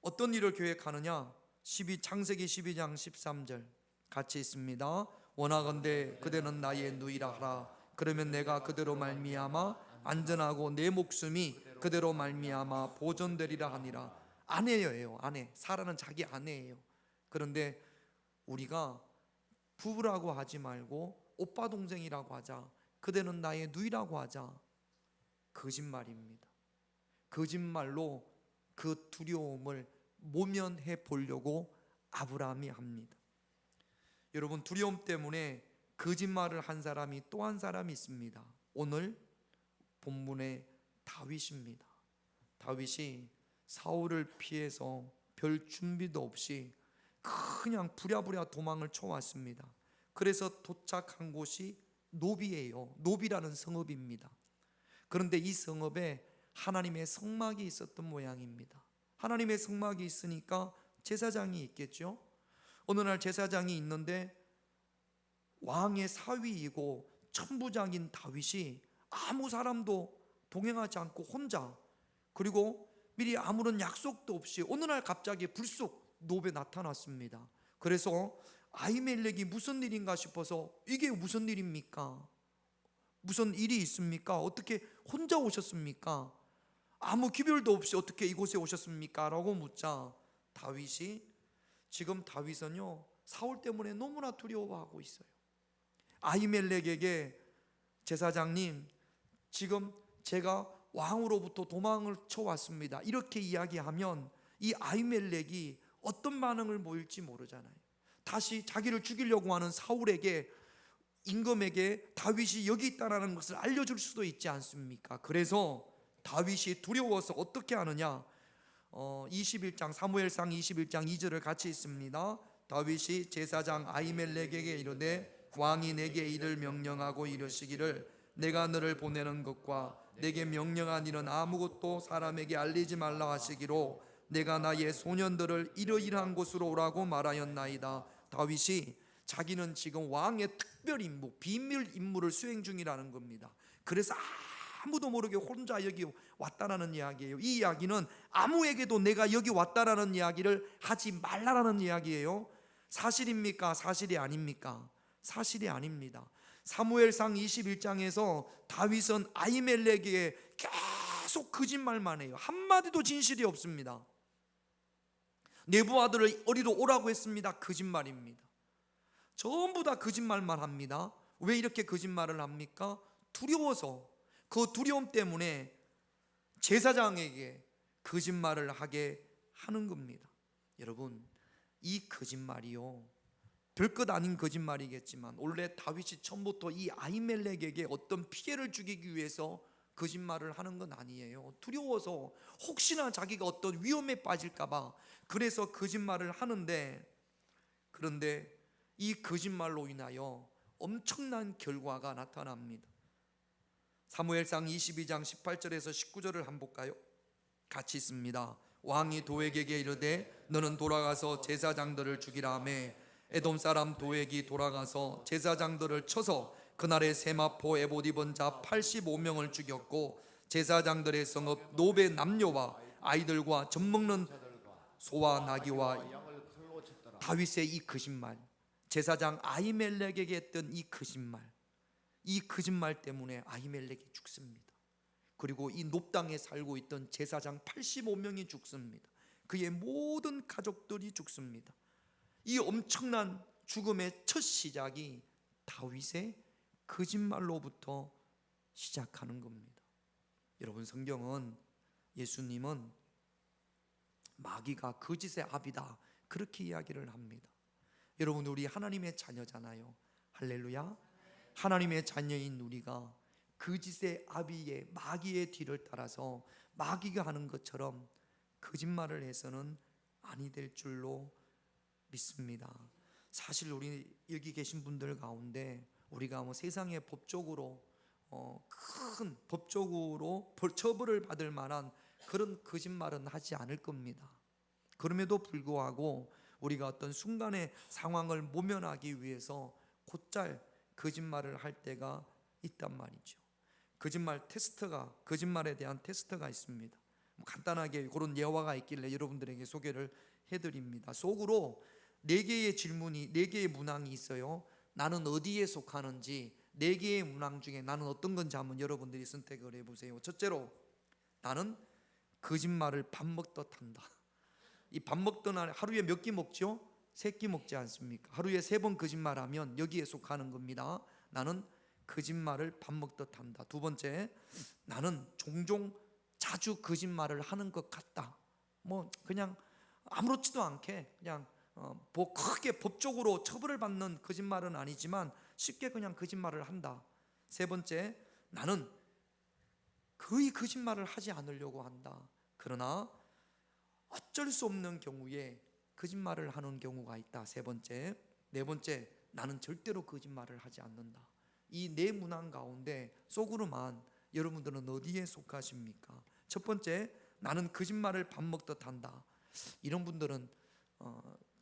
[SPEAKER 2] 어떤 일을 계획하느냐? 창세기 12장 13절 같이 있습니다. 원하건대 그대는 나의 누이라 하라. 그러면 내가 그대로 말미암아 안전하고 내 목숨이 그대로 말미암아 보존되리라 하니라. 아내예요. 아내. 사라는 자기 아내예요. 그런데 우리가 부부라고 하지 말고 오빠 동생이라고 하자, 그대는 나의 누이라고 하자. 거짓말입니다. 거짓말로 그 두려움을 모면해 보려고 아브라함이 합니다. 여러분, 두려움 때문에 거짓말을 한 사람이 또 한 사람이 있습니다. 오늘 본문의 다윗입니다. 다윗이 사울을 피해서 별 준비도 없이 그냥 부랴부랴 도망을 쳐왔습니다. 그래서 도착한 곳이 노비예요. 노비라는 성읍입니다. 그런데 이 성읍에 하나님의 성막이 있었던 모양입니다. 하나님의 성막이 있으니까 제사장이 있겠죠. 어느 날 제사장이 있는데 왕의 사위이고 천부장인 다윗이 아무 사람도 동행하지 않고 혼자, 그리고 미리 아무런 약속도 없이 어느 날 갑자기 불쑥 노베 나타났습니다. 그래서 아히멜렉이 무슨 일인가 싶어서 이게 무슨 일입니까? 무슨 일이 있습니까? 어떻게 혼자 오셨습니까? 아무 기별도 없이 어떻게 이곳에 오셨습니까? 라고 묻자 다윗이, 지금 다윗은요 사울 때문에 너무나 두려워하고 있어요. 아히멜렉에게 제사장님, 지금 제가 왕으로부터 도망을 쳐왔습니다, 이렇게 이야기하면 이 아히멜렉이 어떤 반응을 보일지 모르잖아요. 다시 자기를 죽이려고 하는 사울에게, 임금에게 다윗이 여기 있다는 것을 알려줄 수도 있지 않습니까? 그래서 다윗이 두려워서 어떻게 하느냐? 21장 사무엘상 21장 2절을 같이 있습니다. 다윗이 제사장 아히멜렉에게 이르되 왕이 내게 이를 명령하고 이르시기를 내가 너를 보내는 것과 내게 명령한 일은 아무것도 사람에게 알리지 말라 하시기로 내가 나의 소년들을 이러이러한 곳으로 오라고 말하였나이다. 다윗이 자기는 지금 왕의 특별 임무, 비밀 임무를 수행 중이라는 겁니다. 그래서 아무도 모르게 혼자 여기 왔다라는 이야기예요. 이 이야기는 아무에게도 내가 여기 왔다라는 이야기를 하지 말라라는 이야기예요. 사실입니까? 사실이 아닙니까? 사실이 아닙니다. 사무엘상 21장에서 다윗은 아히멜렉에게 계속 거짓말만 해요. 한마디도 진실이 없습니다. 내부 아들을 어리로 오라고 했습니다. 거짓말입니다. 전부 다 거짓말만 합니다. 왜 이렇게 거짓말을 합니까? 두려워서. 그 두려움 때문에 제사장에게 거짓말을 하게 하는 겁니다. 여러분, 이 거짓말이요, 별것 아닌 거짓말이겠지만 원래 다윗이 처음부터 이 아히멜렉에게 어떤 피해를 주기 위해서 거짓말을 하는 건 아니에요. 두려워서 혹시나 자기가 어떤 위험에 빠질까 봐 그래서 거짓말을 하는데, 그런데 이 거짓말로 인하여 엄청난 결과가 나타납니다. 사무엘상 22장 18절에서 19절을 한번 볼까요? 같이 있습니다. 왕이 도액에게 이르되 너는 돌아가서 제사장들을 죽이라 하며 에돔 사람 도액이 돌아가서 제사장들을 쳐서 그날에 세마포 에봇 입은 자 85명을 죽였고 제사장들의 성읍 노베 남녀와 아이들과 젖먹는 소와 나귀와
[SPEAKER 4] 양을 칼로 쳤더라.
[SPEAKER 2] 다윗의 이 거짓말, 제사장 아히멜렉에게 했던 이 거짓말, 이 거짓말 때문에 아히멜렉이 죽습니다. 그리고 이 놉 땅에 살고 있던 제사장 85명이 죽습니다. 그의 모든 가족들이 죽습니다. 이 엄청난 죽음의 첫 시작이 다윗의 거짓말로부터 시작하는 겁니다. 여러분, 성경은 예수님은 마귀가 거짓의 아비다 그렇게 이야기를 합니다. 여러분, 우리 하나님의 자녀잖아요. 할렐루야. 하나님의 자녀인 우리가 거짓의 아비의 마귀의 뒤를 따라서 마귀가 하는 것처럼 거짓말을 해서는 아니 될 줄로 믿습니다. 사실 우리 여기 계신 분들 가운데 우리가 뭐 세상의 법적으로 큰 법적으로 처벌을 받을 만한 그런 거짓말은 하지 않을 겁니다. 그럼에도 불구하고 우리가 어떤 순간의 상황을 모면하기 위해서 곧잘 거짓말을 할 때가 있단 말이죠. 거짓말에 대한 테스트가 있습니다. 간단하게 그런 예화가 있길래 여러분들에게 소개를 해드립니다. 속으로 4개의 질문이, 4개의 문항이 있어요. 나는 어디에 속하는지 4개의 문항 중에 나는 어떤 건지 한번 여러분들이 선택을 해보세요. 첫째로, 나는 거짓말을 밥 먹듯 한다. 이 밥 먹던 하루에 몇 끼 먹죠? 3끼 먹지 않습니까? 하루에 3번 거짓말하면 여기에 속하는 겁니다. 나는 거짓말을 밥 먹듯 한다. 두 번째, 나는 종종 자주 거짓말을 하는 것 같다. 뭐 그냥 아무렇지도 않게 그냥 뭐 크게 법적으로 처벌을 받는 거짓말은 아니지만 쉽게 그냥 거짓말을 한다. 세 번째, 나는 거의 거짓말을 하지 않으려고 한다. 그러나 어쩔 수 없는 경우에 거짓말을 하는 경우가 있다. 세 번째. 네 번째, 나는 절대로 거짓말을 하지 않는다. 이 4문항 가운데 속으로만 여러분들은 어디에 속하십니까? 첫 번째, 나는 거짓말을 밥 먹듯 한다. 이런 분들은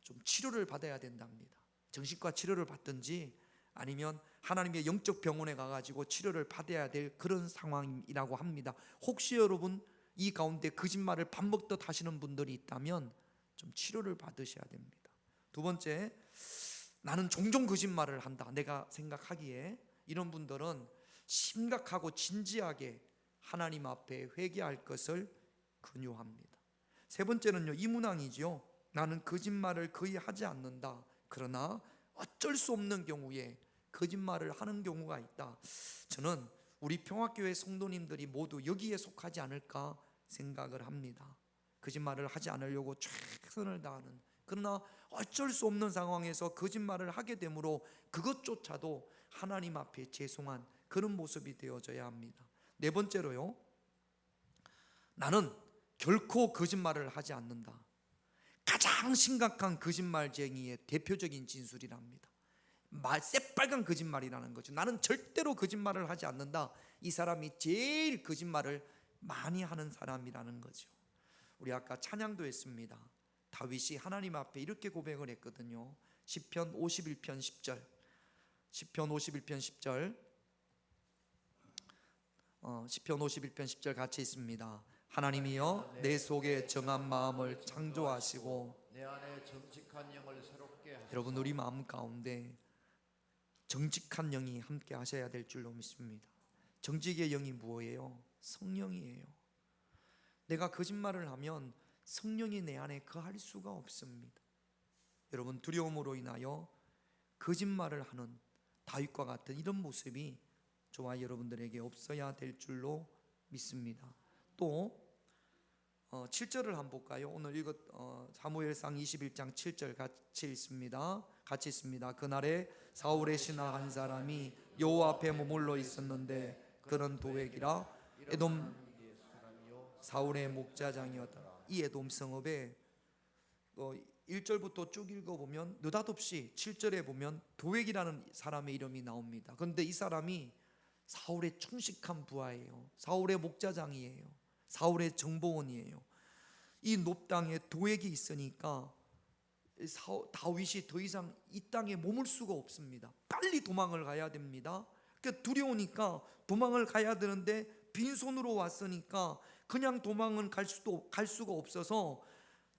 [SPEAKER 2] 좀 치료를 받아야 된답니다. 정신과 치료를 받든지 아니면 하나님의 영적 병원에 가가지고 치료를 받아야 될 그런 상황이라고 합니다. 혹시 여러분 이 가운데 거짓말을 밥 먹듯 하시는 분들이 있다면 좀 치료를 받으셔야 됩니다. 두 번째, 나는 종종 거짓말을 한다. 내가 생각하기에 이런 분들은 심각하고 진지하게 하나님 앞에 회개할 것을 권유합니다. 세 번째는요, 이 문항이죠. 나는 거짓말을 거의 하지 않는다. 그러나 어쩔 수 없는 경우에 거짓말을 하는 경우가 있다. 저는 우리 평화교회 성도님들이 모두 여기에 속하지 않을까 생각을 합니다. 거짓말을 하지 않으려고 최선을 다하는, 그러나 어쩔 수 없는 상황에서 거짓말을 하게 되므로 그것조차도 하나님 앞에 죄송한 그런 모습이 되어져야 합니다. 네 번째로요, 나는 결코 거짓말을 하지 않는다. 가장 심각한 거짓말쟁이의 대표적인 진술이랍니다. 새빨간 거짓말이라는 거죠. 나는 절대로 거짓말을 하지 않는다. 이 사람이 제일 거짓말을 많이 하는 사람이라는 거죠. 우리 아까 찬양도 했습니다. 다윗이 하나님 앞에 이렇게 고백을 했거든요. 시편 51편 10절. 시편 51편 10절. 시편 51편 10절 같이 있습니다. 하나님이여 내 속에 정한 마음을 창조하시고
[SPEAKER 4] 내 안에 정직한 영을 새롭게 하소서.
[SPEAKER 2] 여러분, 우리 마음 가운데 정직한 영이 함께 하셔야 될 줄로 믿습니다. 정직의 영이 무엇이에요? 성령이에요. 내가 거짓말을 하면 성령이 내 안에 거할 수가 없습니다. 여러분, 두려움으로 인하여 거짓말을 하는 다윗과 같은 이런 모습이 저와 여러분들에게 없어야 될 줄로 믿습니다. 또 7절을 한번 볼까요? 오늘 읽었 사무엘상 21장 7절 같이 있습니다. 같이 있습니다. 그날에 사울의 신하 한 사람이 여호와 앞에 머물러 있었는데 그는 도액이라 에돔 사울의 목자장이었다. 이 에돔 성읍에 1절부터 쭉 읽어보면 느닷없이 7절에 보면 도액이라는 사람의 이름이 나옵니다. 그런데 이 사람이 사울의 충식한 부하예요. 사울의 목자장이에요. 사울의 정보원이에요. 이 놉 땅에 도액이 있으니까 다윗이 더 이상 이 땅에 머물 수가 없습니다. 빨리 도망을 가야 됩니다. 그러니까 두려우니까 도망을 가야 되는데 빈손으로 왔으니까 그냥 도망은 갈 수가 없어서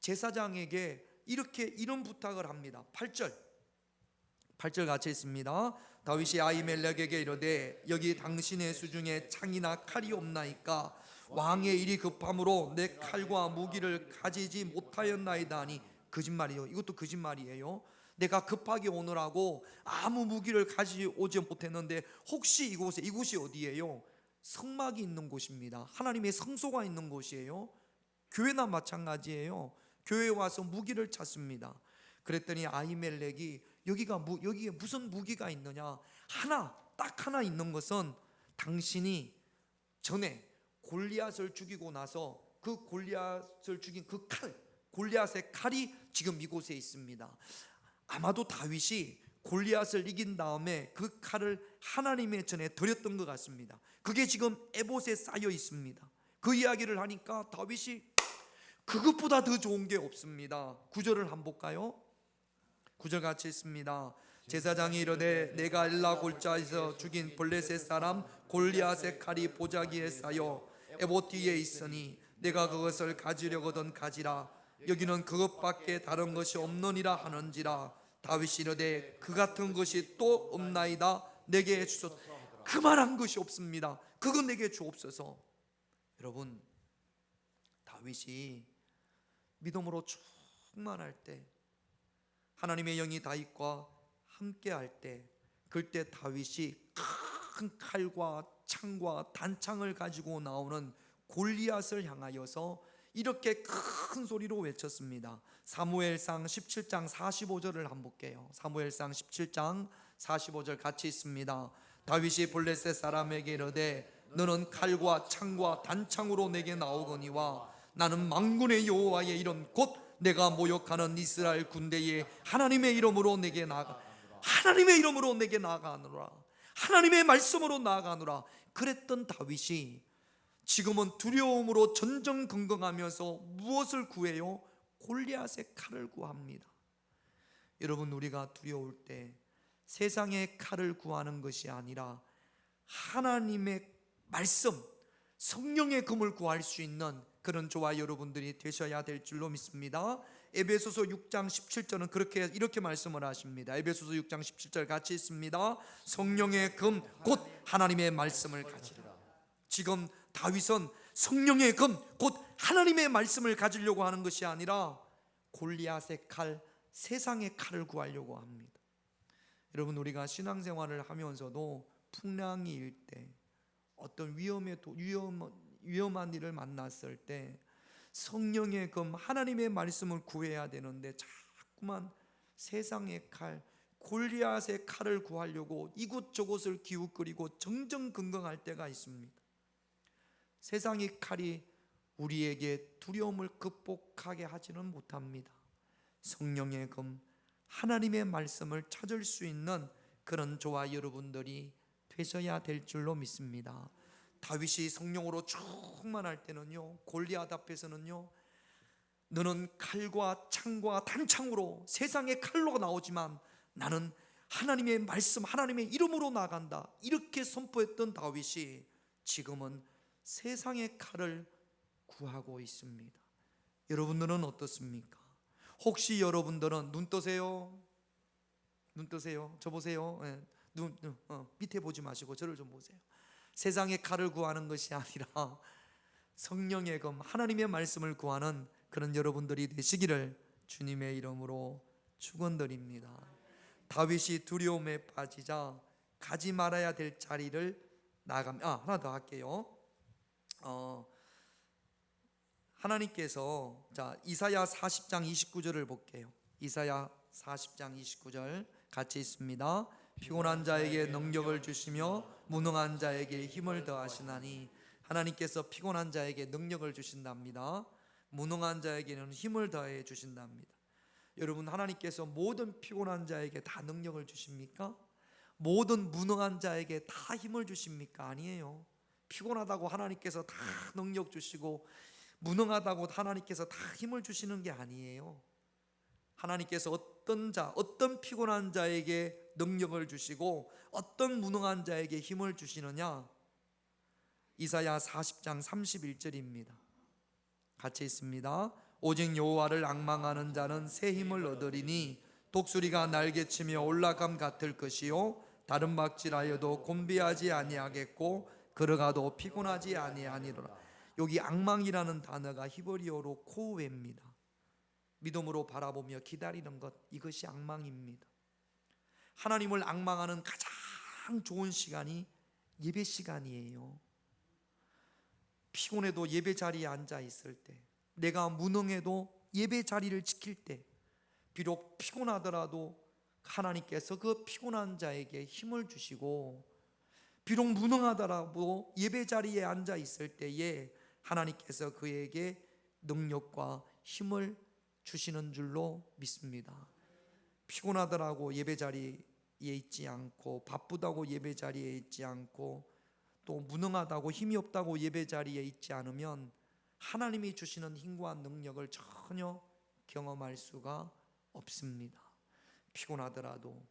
[SPEAKER 2] 제사장에게 이런 부탁을 합니다. 8절 같이 있습니다. 다윗이 아히멜렉에게 이르되 여기 당신의 수중에 창이나 칼이 없나이까 왕의 일이 급함으로 내 칼과 무기를 가지지 못하였나이다 하니 거짓말이요. 이것도 거짓말이에요. 내가 급하게 오느라고 아무 무기를 가지고 오지 못했는데 혹시 이곳이 어디예요? 성막이 있는 곳입니다. 하나님의 성소가 있는 곳이에요. 교회나 마찬가지예요. 교회에 와서 무기를 찾습니다. 그랬더니 아히멜렉이 여기에 무슨 무기가 있느냐? 딱 하나 있는 것은 당신이 전에 골리앗을 죽이고 나서 그 골리앗을 죽인 그 칼, 골리앗의 칼이 지금 이곳에 있습니다. 아마도 다윗이 골리앗을 이긴 다음에 그 칼을 하나님의 전에 드렸던 것 같습니다. 그게 지금 에봇에 쌓여 있습니다. 그 이야기를 하니까 다윗이 그것보다 더 좋은 게 없습니다. 9절을 한번 볼까요? 9절 같이 있습니다. 제사장이 이르되 내가 엘라 골짜에서 죽인 블레셋 사람 골리앗의 칼이 보자기에 쌓여 에봇 뒤에 있으니 내가 그것을 가지려거든 가지라. 여기는 그것밖에 다른 것이 없느니라 하는지라. 다윗이 이르되 그 같은 것이 또 없나이다. 내게 주소서. 그만한 것이 없습니다. 그거 내게 주옵소서. 여러분, 다윗이 믿음으로 충만할 때, 하나님의 영이 다윗과 함께 할 때, 그때 다윗이 큰 칼과 창과 단창을 가지고 나오는 골리앗을 향하여서 이렇게 큰 소리로 외쳤습니다. 사무엘상 17장 45절을 한번 볼게요. 사무엘상 17장 45절 같이 있습니다. 다윗이 블레셋 사람에게 이르되 너는 칼과 창과 단창으로 내게 나오거니와 나는 만군의 여호와의 이름 곧 내가 모욕하는 이스라엘 군대의 하나님의 이름으로 내게 나아가 하나님의 이름으로 내게 나아가노라. 하나님의 말씀으로 나아가노라. 그랬던 다윗이 지금은 두려움으로 전전긍긍하면서 무엇을 구해요? 골리앗의 칼을 구합니다. 여러분, 우리가 두려울 때 세상의 칼을 구하는 것이 아니라 하나님의 말씀, 성령의 금을 구할 수 있는 그런 저와 여러분들이 되셔야 될 줄로 믿습니다. 에베소서 6장 17절은 이렇게 말씀을 하십니다. 에베소서 6장 17절 같이 있습니다. 성령의 금 곧 하나님의 말씀을 가지라. 지금 다윗은 성령의 금 곧 하나님의 말씀을 가지려고 하는 것이 아니라 골리앗의 칼, 세상의 칼을 구하려고 합니다. 여러분, 우리가 신앙생활을 하면서도 풍랑이 일 때, 어떤 위험한 일을 만났을 때 성령의 금, 하나님의 말씀을 구해야 되는데 자꾸만 세상의 칼, 골리앗의 칼을 구하려고 이곳저곳을 기웃거리고 정정긍긍할 때가 있습니다. 세상의 칼이 우리에게 두려움을 극복하게 하지는 못합니다. 성령의 금, 하나님의 말씀을 찾을 수 있는 그런 저와 여러분들이 되셔야 될 줄로 믿습니다. 다윗이 성령으로 충만할 때는요, 골리앗 앞에서는요, 너는 칼과 창과 단창으로 세상의 칼로 나오지만 나는 하나님의 말씀, 하나님의 이름으로 나간다, 이렇게 선포했던 다윗이 지금은 세상의 칼을 구하고 있습니다. 여러분들은 어떻습니까? 혹시 여러분들은 눈 뜨세요? 눈 뜨세요? 저 보세요. 밑에 보지 마시고 저를 좀 보세요. 세상의 칼을 구하는 것이 아니라 성령의 검, 하나님의 말씀을 구하는 그런 여러분들이 되시기를 주님의 이름으로 축원드립니다. 다윗이 두려움에 빠지자 가지 말아야 될 자리를 하나 더 할게요. 하나님께서 이사야 40장 29절을 볼게요. 이사야 40장 29절 같이 있습니다. 피곤한 자에게 능력을 주시며 무능한 자에게 힘을 더하시나니, 하나님께서 피곤한 자에게 능력을 주신답니다. 무능한 자에게는 힘을 더해 주신답니다. 여러분, 하나님께서 모든 피곤한 자에게 다 능력을 주십니까? 모든 무능한 자에게 다 힘을 주십니까? 아니에요. 피곤하다고 하나님께서 다 능력 주시고 무능하다고 하나님께서 다 힘을 주시는 게 아니에요. 하나님께서 어떤 피곤한 자에게 능력을 주시고 어떤 무능한 자에게 힘을 주시느냐? 이사야 40장 31절입니다. 같이 있습니다. 오직 여호와를 앙망하는 자는 새 힘을 얻으리니 독수리가 날개치며 올라감 같을 것이요 다른 막질하여도 곤비하지 아니하겠고 걸어가도 피곤하지 아니하니로라. 여기 앙망이라는 단어가 히브리어로 코우입니다. 믿음으로 바라보며 기다리는 것, 이것이 앙망입니다. 하나님을 앙망하는 가장 좋은 시간이 예배 시간이에요. 피곤해도 예배 자리에 앉아 있을 때, 내가 무능해도 예배 자리를 지킬 때, 비록 피곤하더라도 하나님께서 그 피곤한 자에게 힘을 주시고, 비록 무능하더라도 예배 자리에 앉아 있을 때에 하나님께서 그에게 능력과 힘을 주시는 줄로 믿습니다. 피곤하더라고 예배 자리에 있지 않고, 바쁘다고 예배 자리에 있지 않고, 또 무능하다고 힘이 없다고 예배 자리에 있지 않으면 하나님이 주시는 힘과 능력을 전혀 경험할 수가 없습니다. 피곤하더라도,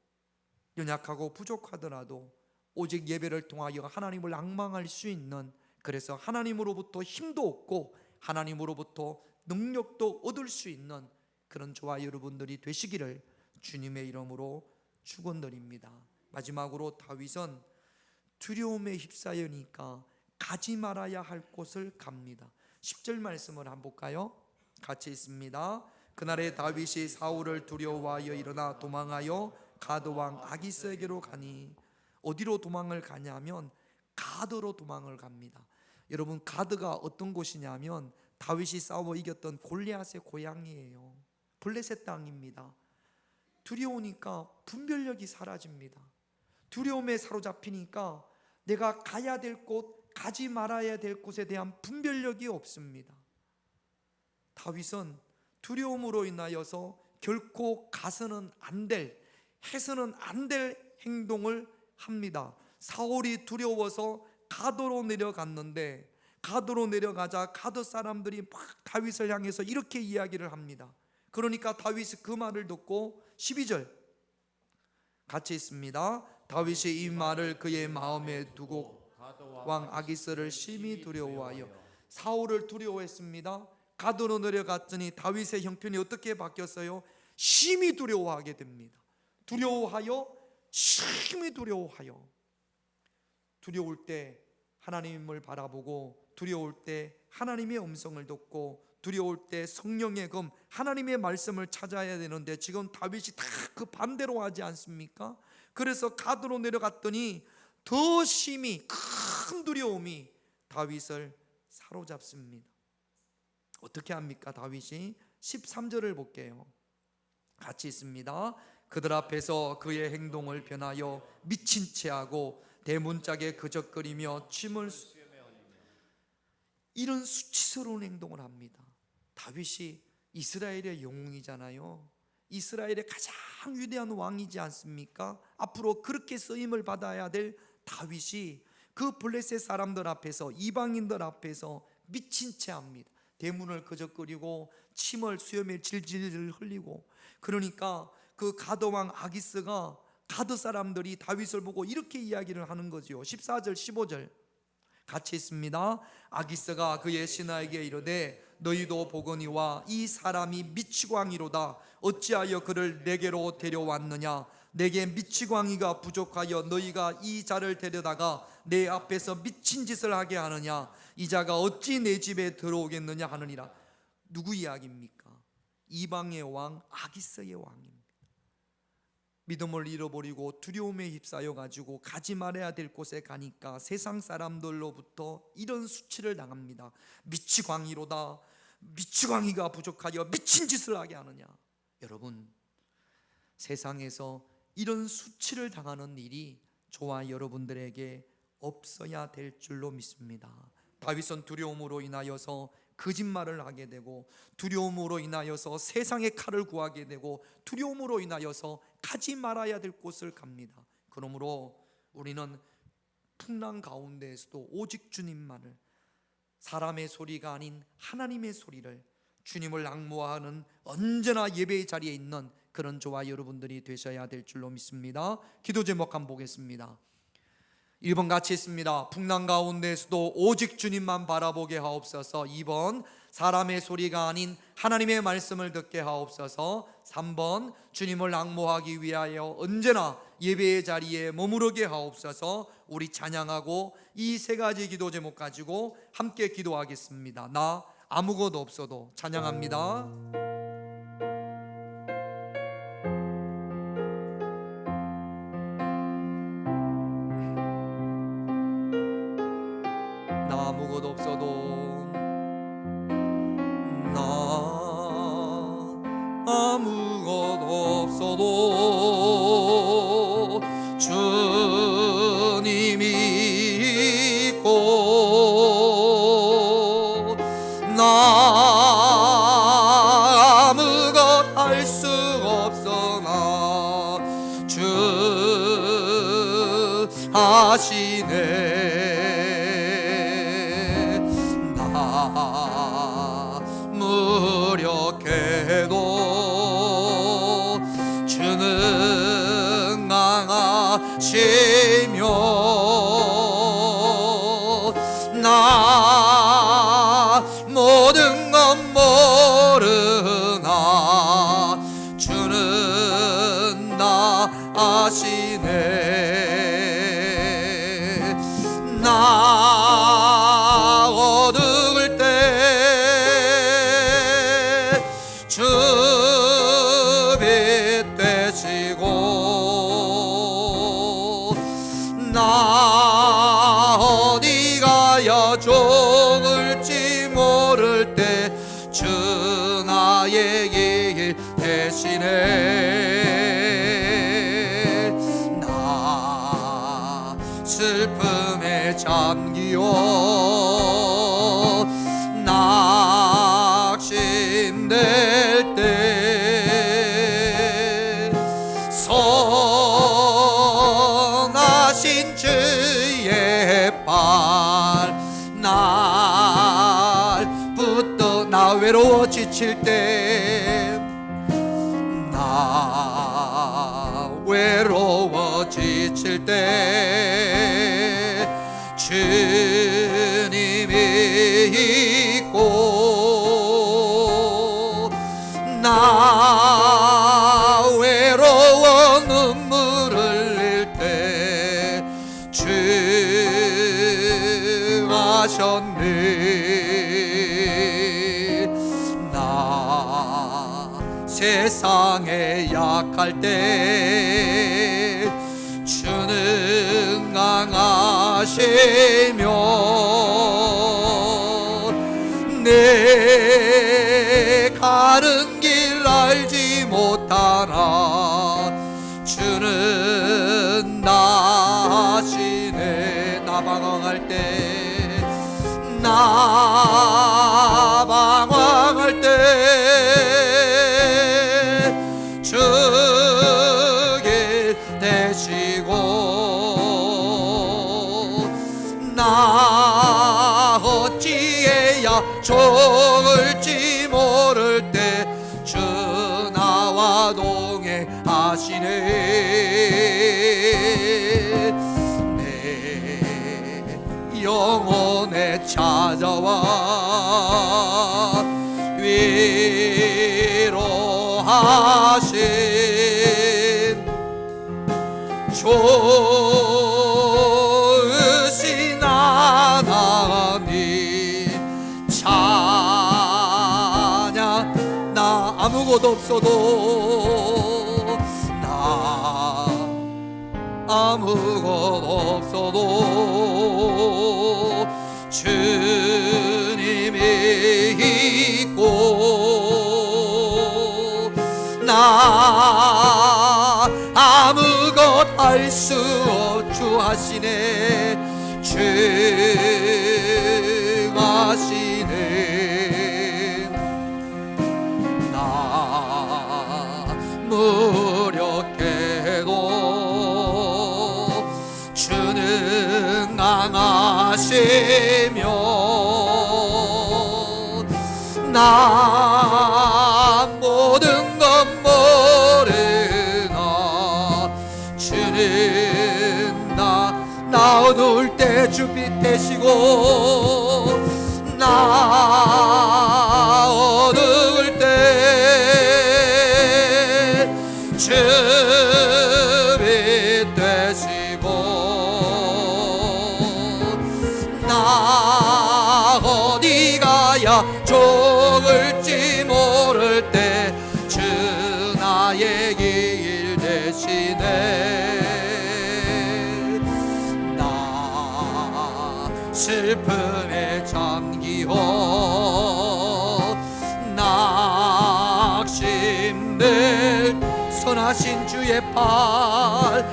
[SPEAKER 2] 연약하고 부족하더라도 오직 예배를 통하여 하나님을 앙망할 수 있는, 그래서 하나님으로부터 힘도 얻고 하나님으로부터 능력도 얻을 수 있는 그런 저와 여러분들이 되시기를 주님의 이름으로 축원드립니다. 마지막으로 다윗은 두려움에 휩싸이니까 가지 말아야 할 곳을 갑니다. 10절 말씀을 한번 볼까요? 같이 있습니다. 그날에 다윗이 사울을 두려워하여 일어나 도망하여 가드 왕 아기스에게로 가니, 어디로 도망을 가냐면 가드로 도망을 갑니다. 여러분, 가드가 어떤 곳이냐면 다윗이 싸워 이겼던 골리앗의 고향이에요. 블레셋 땅입니다. 두려우니까 분별력이 사라집니다. 두려움에 사로잡히니까 내가 가야 될 곳, 가지 말아야 될 곳에 대한 분별력이 없습니다. 다윗은 두려움으로 인하여서 결코 가서는 안 될, 해서는 안 될 행동을 합니다. 사울이 두려워서 가드로 내려갔는데, 가드로 내려가자 가드 사람들이 막 다윗을 향해서 이렇게 이야기를 합니다. 그러니까 다윗이 그 말을 듣고 12절 같이 있습니다. 다윗이 이 말을 그의 마음에 두고 왕 아기스를 심히 두려워하여, 사울을 두려워했습니다. 가드로 내려갔더니 다윗의 형편이 어떻게 바뀌었어요? 심히 두려워하게 됩니다. 두려워하여, 심히 두려워하여. 두려울 때 하나님을 바라보고, 두려울 때 하나님의 음성을 듣고, 두려울 때 성령의 검, 하나님의 말씀을 찾아야 되는데 지금 다윗이 다 그 반대로 하지 않습니까? 그래서 가드로 내려갔더니 더 심히 큰 두려움이 다윗을 사로잡습니다. 어떻게 합니까? 다윗이 13절을 볼게요. 같이 있습니다. 그들 앞에서 그의 행동을 변하여 미친 채 하고 대문짝에 그적거리며 침을 이런 수치스러운 행동을 합니다. 다윗이 이스라엘의 영웅이잖아요. 이스라엘의 가장 위대한 왕이지 않습니까? 앞으로 그렇게 쓰임을 받아야 될 다윗이 그 블레셋 사람들 앞에서, 이방인들 앞에서 미친 채 합니다. 대문을 그적거리고 침을 수염에 질질 흘리고. 그러니까 그 가드 왕 아기스가, 가드 사람들이 다윗을 보고 이렇게 이야기를 하는 거죠. 14절 15절 같이 있습니다. 아기스가 그의 신하에게 이르되 너희도 보거니와 이 사람이 미치광이로다. 어찌하여 그를 내게로 데려왔느냐? 내게 미치광이가 부족하여 너희가 이 자를 데려다가 내 앞에서 미친 짓을 하게 하느냐? 이 자가 어찌 내 집에 들어오겠느냐 하느니라. 누구 이야기입니까? 이방의 왕 아기스의 왕입니다. 믿음을 잃어버리고 두려움에 휩싸여 가지고 가지 말아야 될 곳에 가니까 세상 사람들로부터 이런 수치를 당합니다. 미치광이로다. 미치광이가 부족하여 미친 짓을 하게 하느냐? 여러분, 세상에서 이런 수치를 당하는 일이 저와 여러분들에게 없어야 될 줄로 믿습니다. 다윗은 두려움으로 인하여서 거짓말을 하게 되고, 두려움으로 인하여서 세상의 칼을 구하게 되고, 두려움으로 인하여서 가지 말아야 될 곳을 갑니다. 그러므로 우리는 풍랑 가운데에서도 오직 주님만을, 사람의 소리가 아닌 하나님의 소리를, 주님을 앙모하는 언제나 예배의 자리에 있는 그런 저와 여러분들이 되셔야 될 줄로 믿습니다. 기도 제목 한번 보겠습니다. 1번 같이 있습니다. 풍랑 가운데에서도 오직 주님만 바라보게 하옵소서. 2번 사람의 소리가 아닌 하나님의 말씀을 듣게 하옵소서. 3번 주님을 앙모하기 위하여 언제나 예배의 자리에 머무르게 하옵소서. 우리 찬양하고 이 세 가지 기도 제목 가지고 함께 기도하겠습니다. 나 아무것도 없어도 찬양합니다. 나 아무것도 없어도, 나 아무것도 없어도 주님이 있고, 나 아무것 할 수 없으나 주 하시네. 무력해도 주는 강하시며, 나 모든 건 모르나 주는 나 아시네. 나 어두울 때 주 빛 되시고, 나 어디 가야 좋을지 모를 때 주 나의 길 대신에. 나 슬픔에 잠기어 낙심될 때 선하신 주의 발 날 붙어, 나 외로워 지칠 때, 나 외로워 지칠 때 주님이 있고, 나 외로워 눈물 흘릴 때 주 하셨네. 나 세상에 약할 때 주는 강하시며, 내 가는 길 알지 못하나 주는 나 아시네. 나 방황할 때, 나 방황할 때 주길 대시고, 나 어찌해야 좋을지 모를 때 주 나와 동행하시네. 내 영혼에 찾아와 위로하신 좋으신 하나님 찬양. 나 아무것도 없어도, 나 아무것도 없어도 주님이 있고, 나 아무것 할 수 없주 하시네. 주 하시네. 나 무력해도 주는 강하시며, 나 모든 건 모르나 주는 나 어두울 때 주빛 되시고, 나 나 어두울 때 주빛 되시고 나 어디 가야 좋을지 모를 때 주 나의 길 대시네 나 슬픔에 잠기어 낙심들 선하신 주의 팔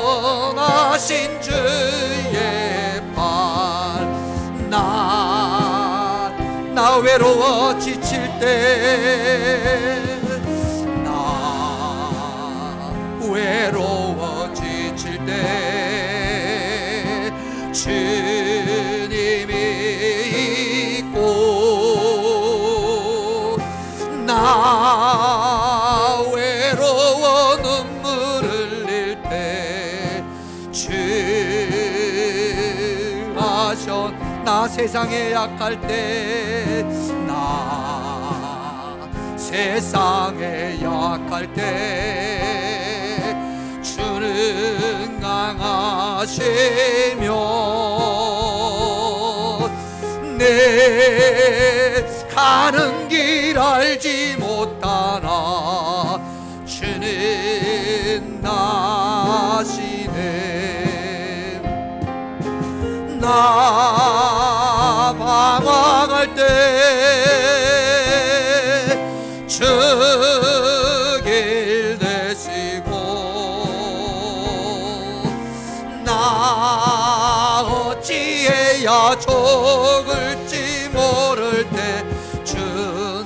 [SPEAKER 2] 선하신 주의 팔 나 외로워 지칠 때 나 외로워 지칠 때 주님이 있고 나 외로워 눈물을 흘릴 때 주 하셔 나 세상에 약할 때 나 세상에 약할 때 주는 강하시며 내 가는 길 알지 못하나 주는 나시네 나 방황할 때 주길 대시고 나 어찌해야 좋을지 모를 때 주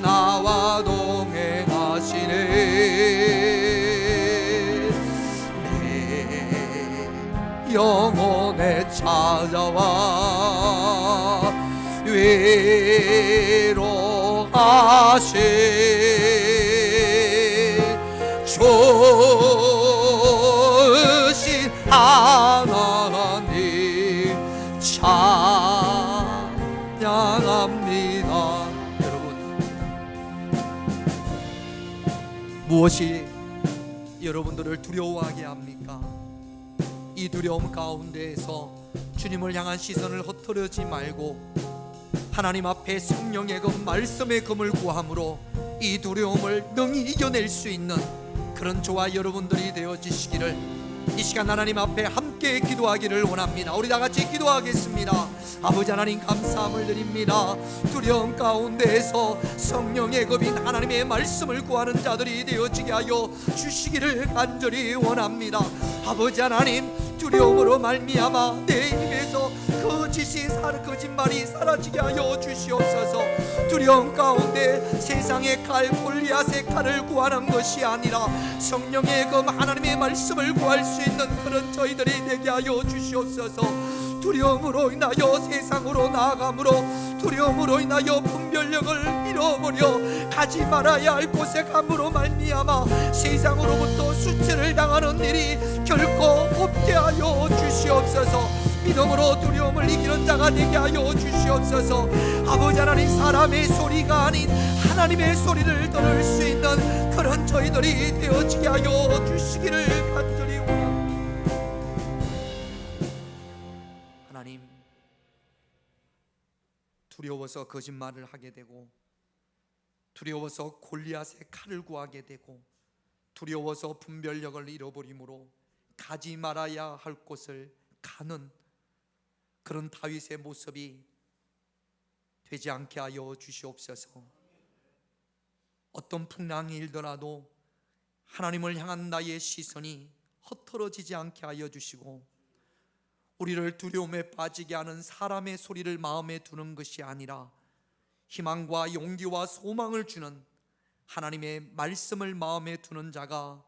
[SPEAKER 2] 나와 동행하시네 내 영혼에 찾아와 위로하시 좋으신 하나님 찬양합니다. 여러분 무엇이 여러분들을 두려워하게 합니까? 이 두려움 가운데에서 주님을 향한 시선을 헛돌리지 말고 하나님 앞에 성령의 금 말씀의 금을 구함으로 이 두려움을 능히 이겨낼 수 있는 그런 저와 여러분들이 되어지시기를 이 시간 하나님 앞에 함께 기도하기를 원합니다. 우리 다 같이 기도하겠습니다. 아버지 하나님 감사함을 드립니다. 두려움 가운데에서 성령의 금인 하나님의 말씀을 구하는 자들이 되어지게 하여 주시기를 간절히 원합니다. 아버지 하나님 두려움으로 말미암아 내 입에서 거짓말이 사라지게 하여 주시옵소서. 두려움 가운데 세상의 칼 골리앗의 칼을 구하는 것이 아니라 성령의 금 하나님의 말씀을 구할 수 있는 그런 저희들이 되게 하여 주시옵소서. 두려움으로 인하여 세상으로 나아감으로 두려움으로 인하여 분별력을 잃어버려 가지 말아야 할 곳에 감으로 말미암아 세상으로부터 수치를 당하는 일이 결코 없게 하여 주시옵소서. 믿음으로 두려움을 이기는 자가 되게 하여 주시옵소서. 아버지 하나님 사람의 소리가 아닌 하나님의 소리를 들을 수 있는 그런 저희들이 되어지게 하여 주시기를 간절히 원합니다. 하나님 두려워서 거짓말을 하게 되고 두려워서 골리앗의 칼을 구하게 되고 두려워서 분별력을 잃어버림으로 가지 말아야 할 곳을 가는 그런 다윗의 모습이 되지 않게 하여 주시옵소서. 어떤 풍랑이 일더라도 하나님을 향한 나의 시선이 헛털어지지 않게 하여 주시고 우리를 두려움에 빠지게 하는 사람의 소리를 마음에 두는 것이 아니라 희망과 용기와 소망을 주는 하나님의 말씀을 마음에 두는 자가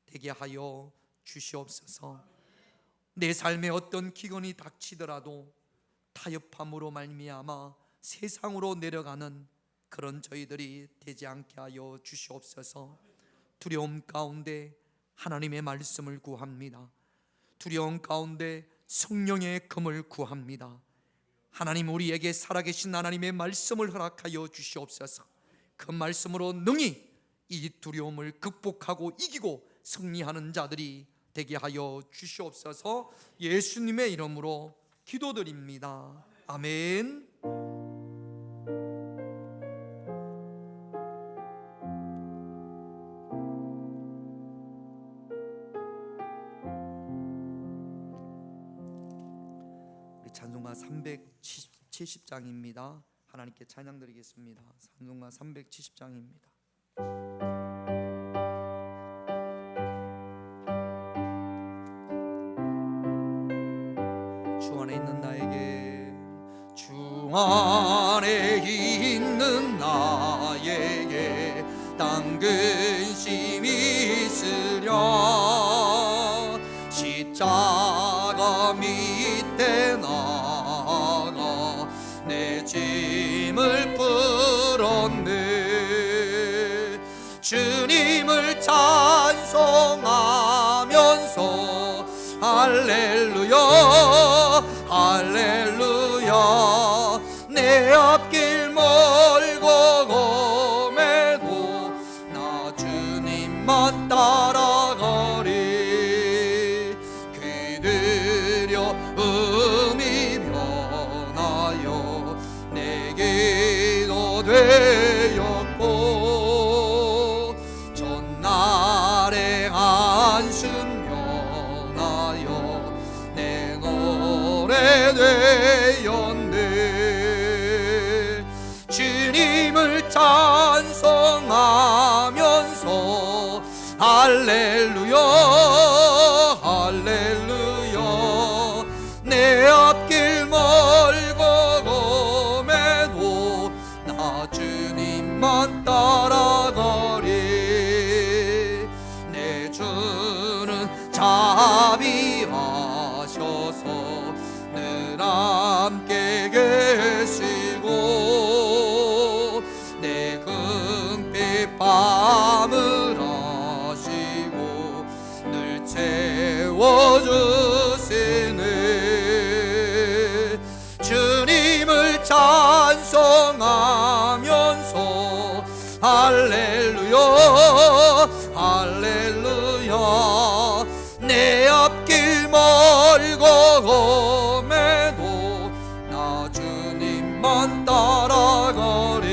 [SPEAKER 2] 되게 하여 주시옵소서. 내 삶에 어떤 기근이 닥치더라도 타협함으로 말미암아 세상으로 내려가는 그런 저희들이 되지 않게 하여 주시옵소서. 두려움 가운데 하나님의 말씀을 구합니다. 두려움 가운데 성령의 금을 구합니다. 하나님, 우리에게 살아계신 하나님의 말씀을 허락하여 주시옵소서. 그 말씀으로 능히 이 두려움을 극복하고 이기고 승리하는 자들이 되게 하여 주시옵소서. 예수님의 이름으로 기도드립니다. 아멘. 우리 찬송가 370장입니다. 하나님께 찬양 드리겠습니다. 찬송가 370장입니다. 주 안에 있는 나에게, 주 안에 있는 나에게 딴 근심이 있으랴. 십자가 밑에 나가 내 짐을 풀었네. 주님을 찬송하면서 할렐루야 할렐루야. 내 앞길 멀고 험해도 나 주님만 따라가리. 그들여 음이 변하여 내게도 되었고, 전날의 한숨 면하여 내 노래 되었네. 주님을 찬송하면서 할렐루야 할렐루야. 내 앞길 멀고 험해도 나 주님만 따라가리. 내 주는 자비하셔서 늘 함께 계시고, 내 궁핍 밤을 하시고 늘 채워주시네. 주님을 찬송하면서 할렐루야 할렐루야. 내 앞길 멀고 험해도 나 주님만 따라가리.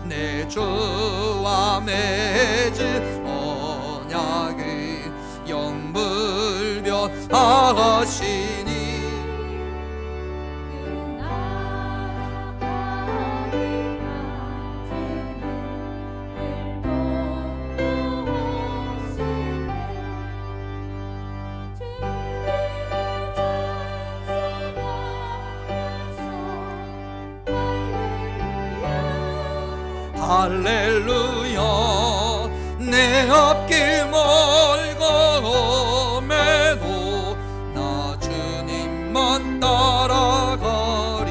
[SPEAKER 2] 내 주와 맺은 언약을 영불변하시니. 할렐루야. 내 앞길 멀고 험해도 나 주님만 따라가리.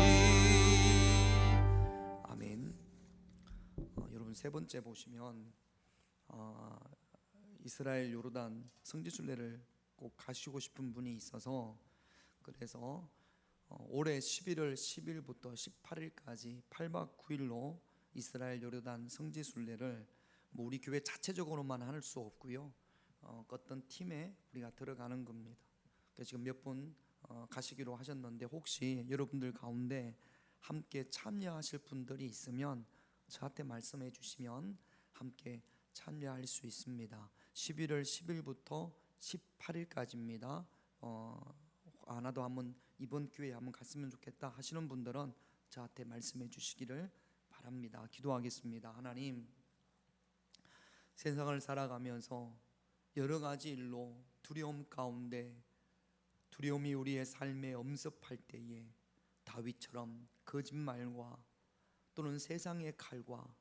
[SPEAKER 2] 아멘. 여러분, 세 번째 보시면 이스라엘 요르단 성지순례를 꼭 가시고 싶은 분이 있어서, 그래서 올해 11월 10일부터 18일까지 8박 9일로 이스라엘 요르단 성지순례를 우리 교회 자체적으로만 할 수 없고요, 어떤 팀에 우리가 들어가는 겁니다. 그래서 지금 몇 분 가시기로 하셨는데, 혹시 여러분들 가운데 함께 참여하실 분들이 있으면 저한테 말씀해 주시면 함께 참여할 수 있습니다. 11월 10일부터 18일까지입니다. 나도 한번 이번 기회에 한번 갔으면 좋겠다 하시는 분들은 저한테 말씀해 주시기를 바랍니다. 기도하겠습니다. 하나님, 세상을 살아가면서 여러 가지 일로 두려움 가운데, 두려움이 우리의 삶에 엄습할 때에 다윗처럼 거짓말과 또는 세상의 칼과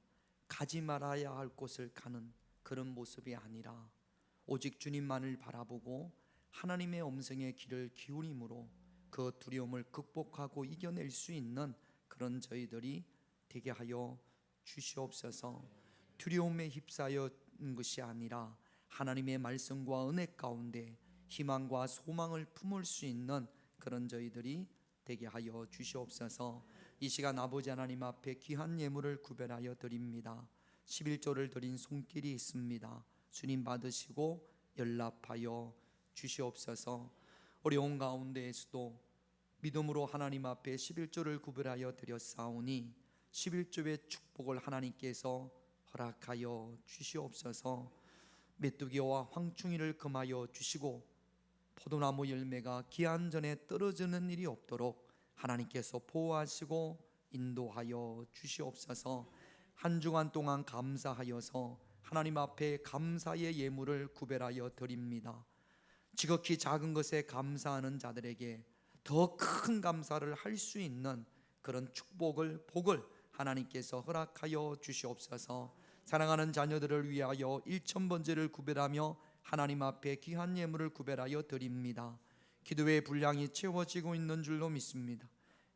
[SPEAKER 2] 가지 말아야 할 곳을 가는 그런 모습이 아니라 오직 주님만을 바라보고 하나님의 음성의 귀를 기울임으로 그 두려움을 극복하고 이겨낼 수 있는 그런 저희들이 되게 하여 주시옵소서. 두려움에 휩싸여 것이 아니라 하나님의 말씀과 은혜 가운데 희망과 소망을 품을 수 있는 그런 저희들이 되게 하여 주시옵소서. 이 시간 아버지 하나님 앞에 귀한 예물을 구별하여 드립니다. 11조를 드린 손길이 있습니다. 주님 받으시고 연락하여 주시옵소서. 어려운 가운데에서도 믿음으로 하나님 앞에 11조를 구별하여 드렸사오니 11조의 축복을 하나님께서 허락하여 주시옵소서. 메뚜기와 황충이를 금하여 주시고 포도나무 열매가 기한 전에 떨어지는 일이 없도록 하나님께서 보호하시고 인도하여 주시옵소서. 한 주간 동안 감사하여서 하나님 앞에 감사의 예물을 구별하여 드립니다. 지극히 작은 것에 감사하는 자들에게 더 큰 감사를 할 수 있는 그런 축복을, 복을 하나님께서 허락하여 주시옵소서. 사랑하는 자녀들을 위하여 1000번제를 구별하며 하나님 앞에 귀한 예물을 구별하여 드립니다. 기도의 분량이 채워지고 있는 줄로 믿습니다.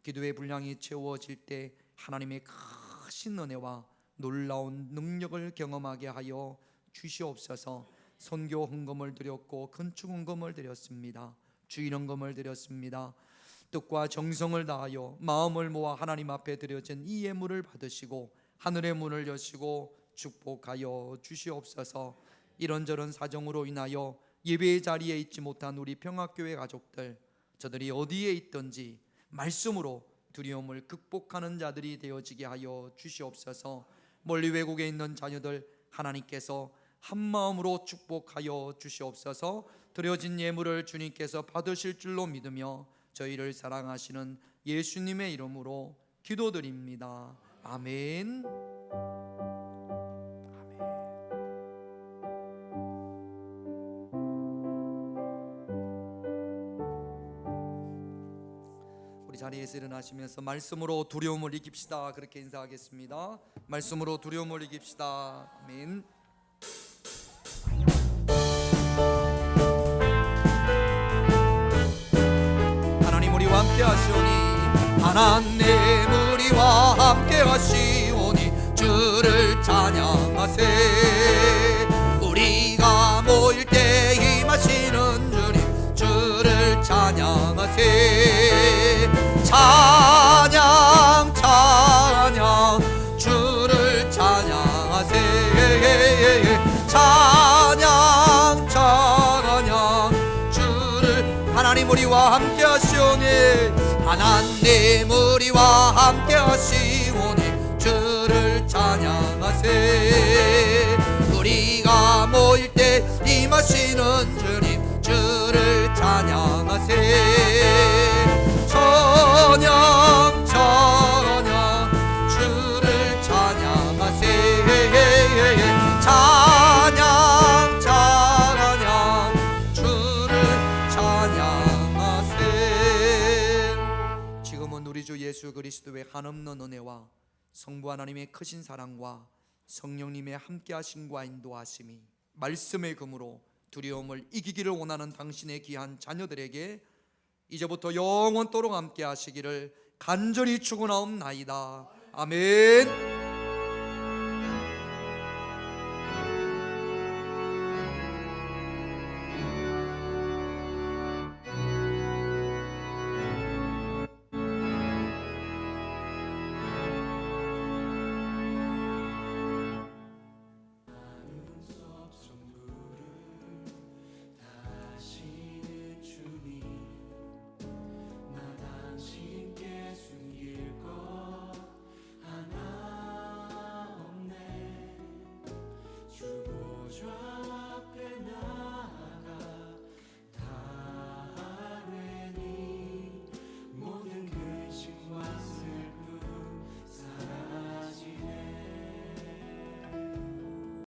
[SPEAKER 2] 기도의 분량이 채워질 때 하나님의 크신 은혜와 놀라운 능력을 경험하게 하여 주시옵소서. 선교 헌금을 드렸고 건축 헌금을 드렸습니다. 주일 헌금을 드렸습니다. 뜻과 정성을 다하여 마음을 모아 하나님 앞에 드려진 이 예물을 받으시고 하늘의 문을 여시고 축복하여 주시옵소서. 이런저런 사정으로 인하여 예배의 자리에 있지 못한 우리 평화교회 가족들, 저들이 어디에 있든지 말씀으로 두려움을 극복하는 자들이 되어지게 하여 주시옵소서. 멀리 외국에 있는 자녀들 하나님께서 한 마음으로 축복하여 주시옵소서. 드려진 예물을 주님께서 받으실 줄로 믿으며 저희를 사랑하시는 예수님의 이름으로 기도드립니다. 아멘. 우리 자리에서 일어나시면서 말씀으로 두려움을 이깁시다. 그렇게 인사하겠습니다. 말씀으로 두려움을 이깁시다. 아멘. 하나님 우리와 함께 하시오니 하나님 우리와 함께 하시오니 주를 찬양하세. 우리가 모일 때 임하시는 주님 주를 찬양하세. 찬양 찬양 주를 찬양하세. 찬양 찬양 주를. 하나님 우리와 함께 하시오니 하나님 우리와 함께 하시오니 주를 찬양하세. 우리가 모일 때 임하시는 주님 주를 찬양하세. 찬양 찬양 주를 찬양하세. 찬양 찬양 주를 찬양하세. 지금은 우리 주 예수 그리스도의 한없는 은혜와 성부 하나님의 크신 사랑과 성령님의 함께하심과 인도하심이 말씀의 금으로 두려움을 이기기를 원하는 당신의 귀한 자녀들에게 이제부터 영원토록 함께 하시기를 간절히 축원하옵나이다. 아멘.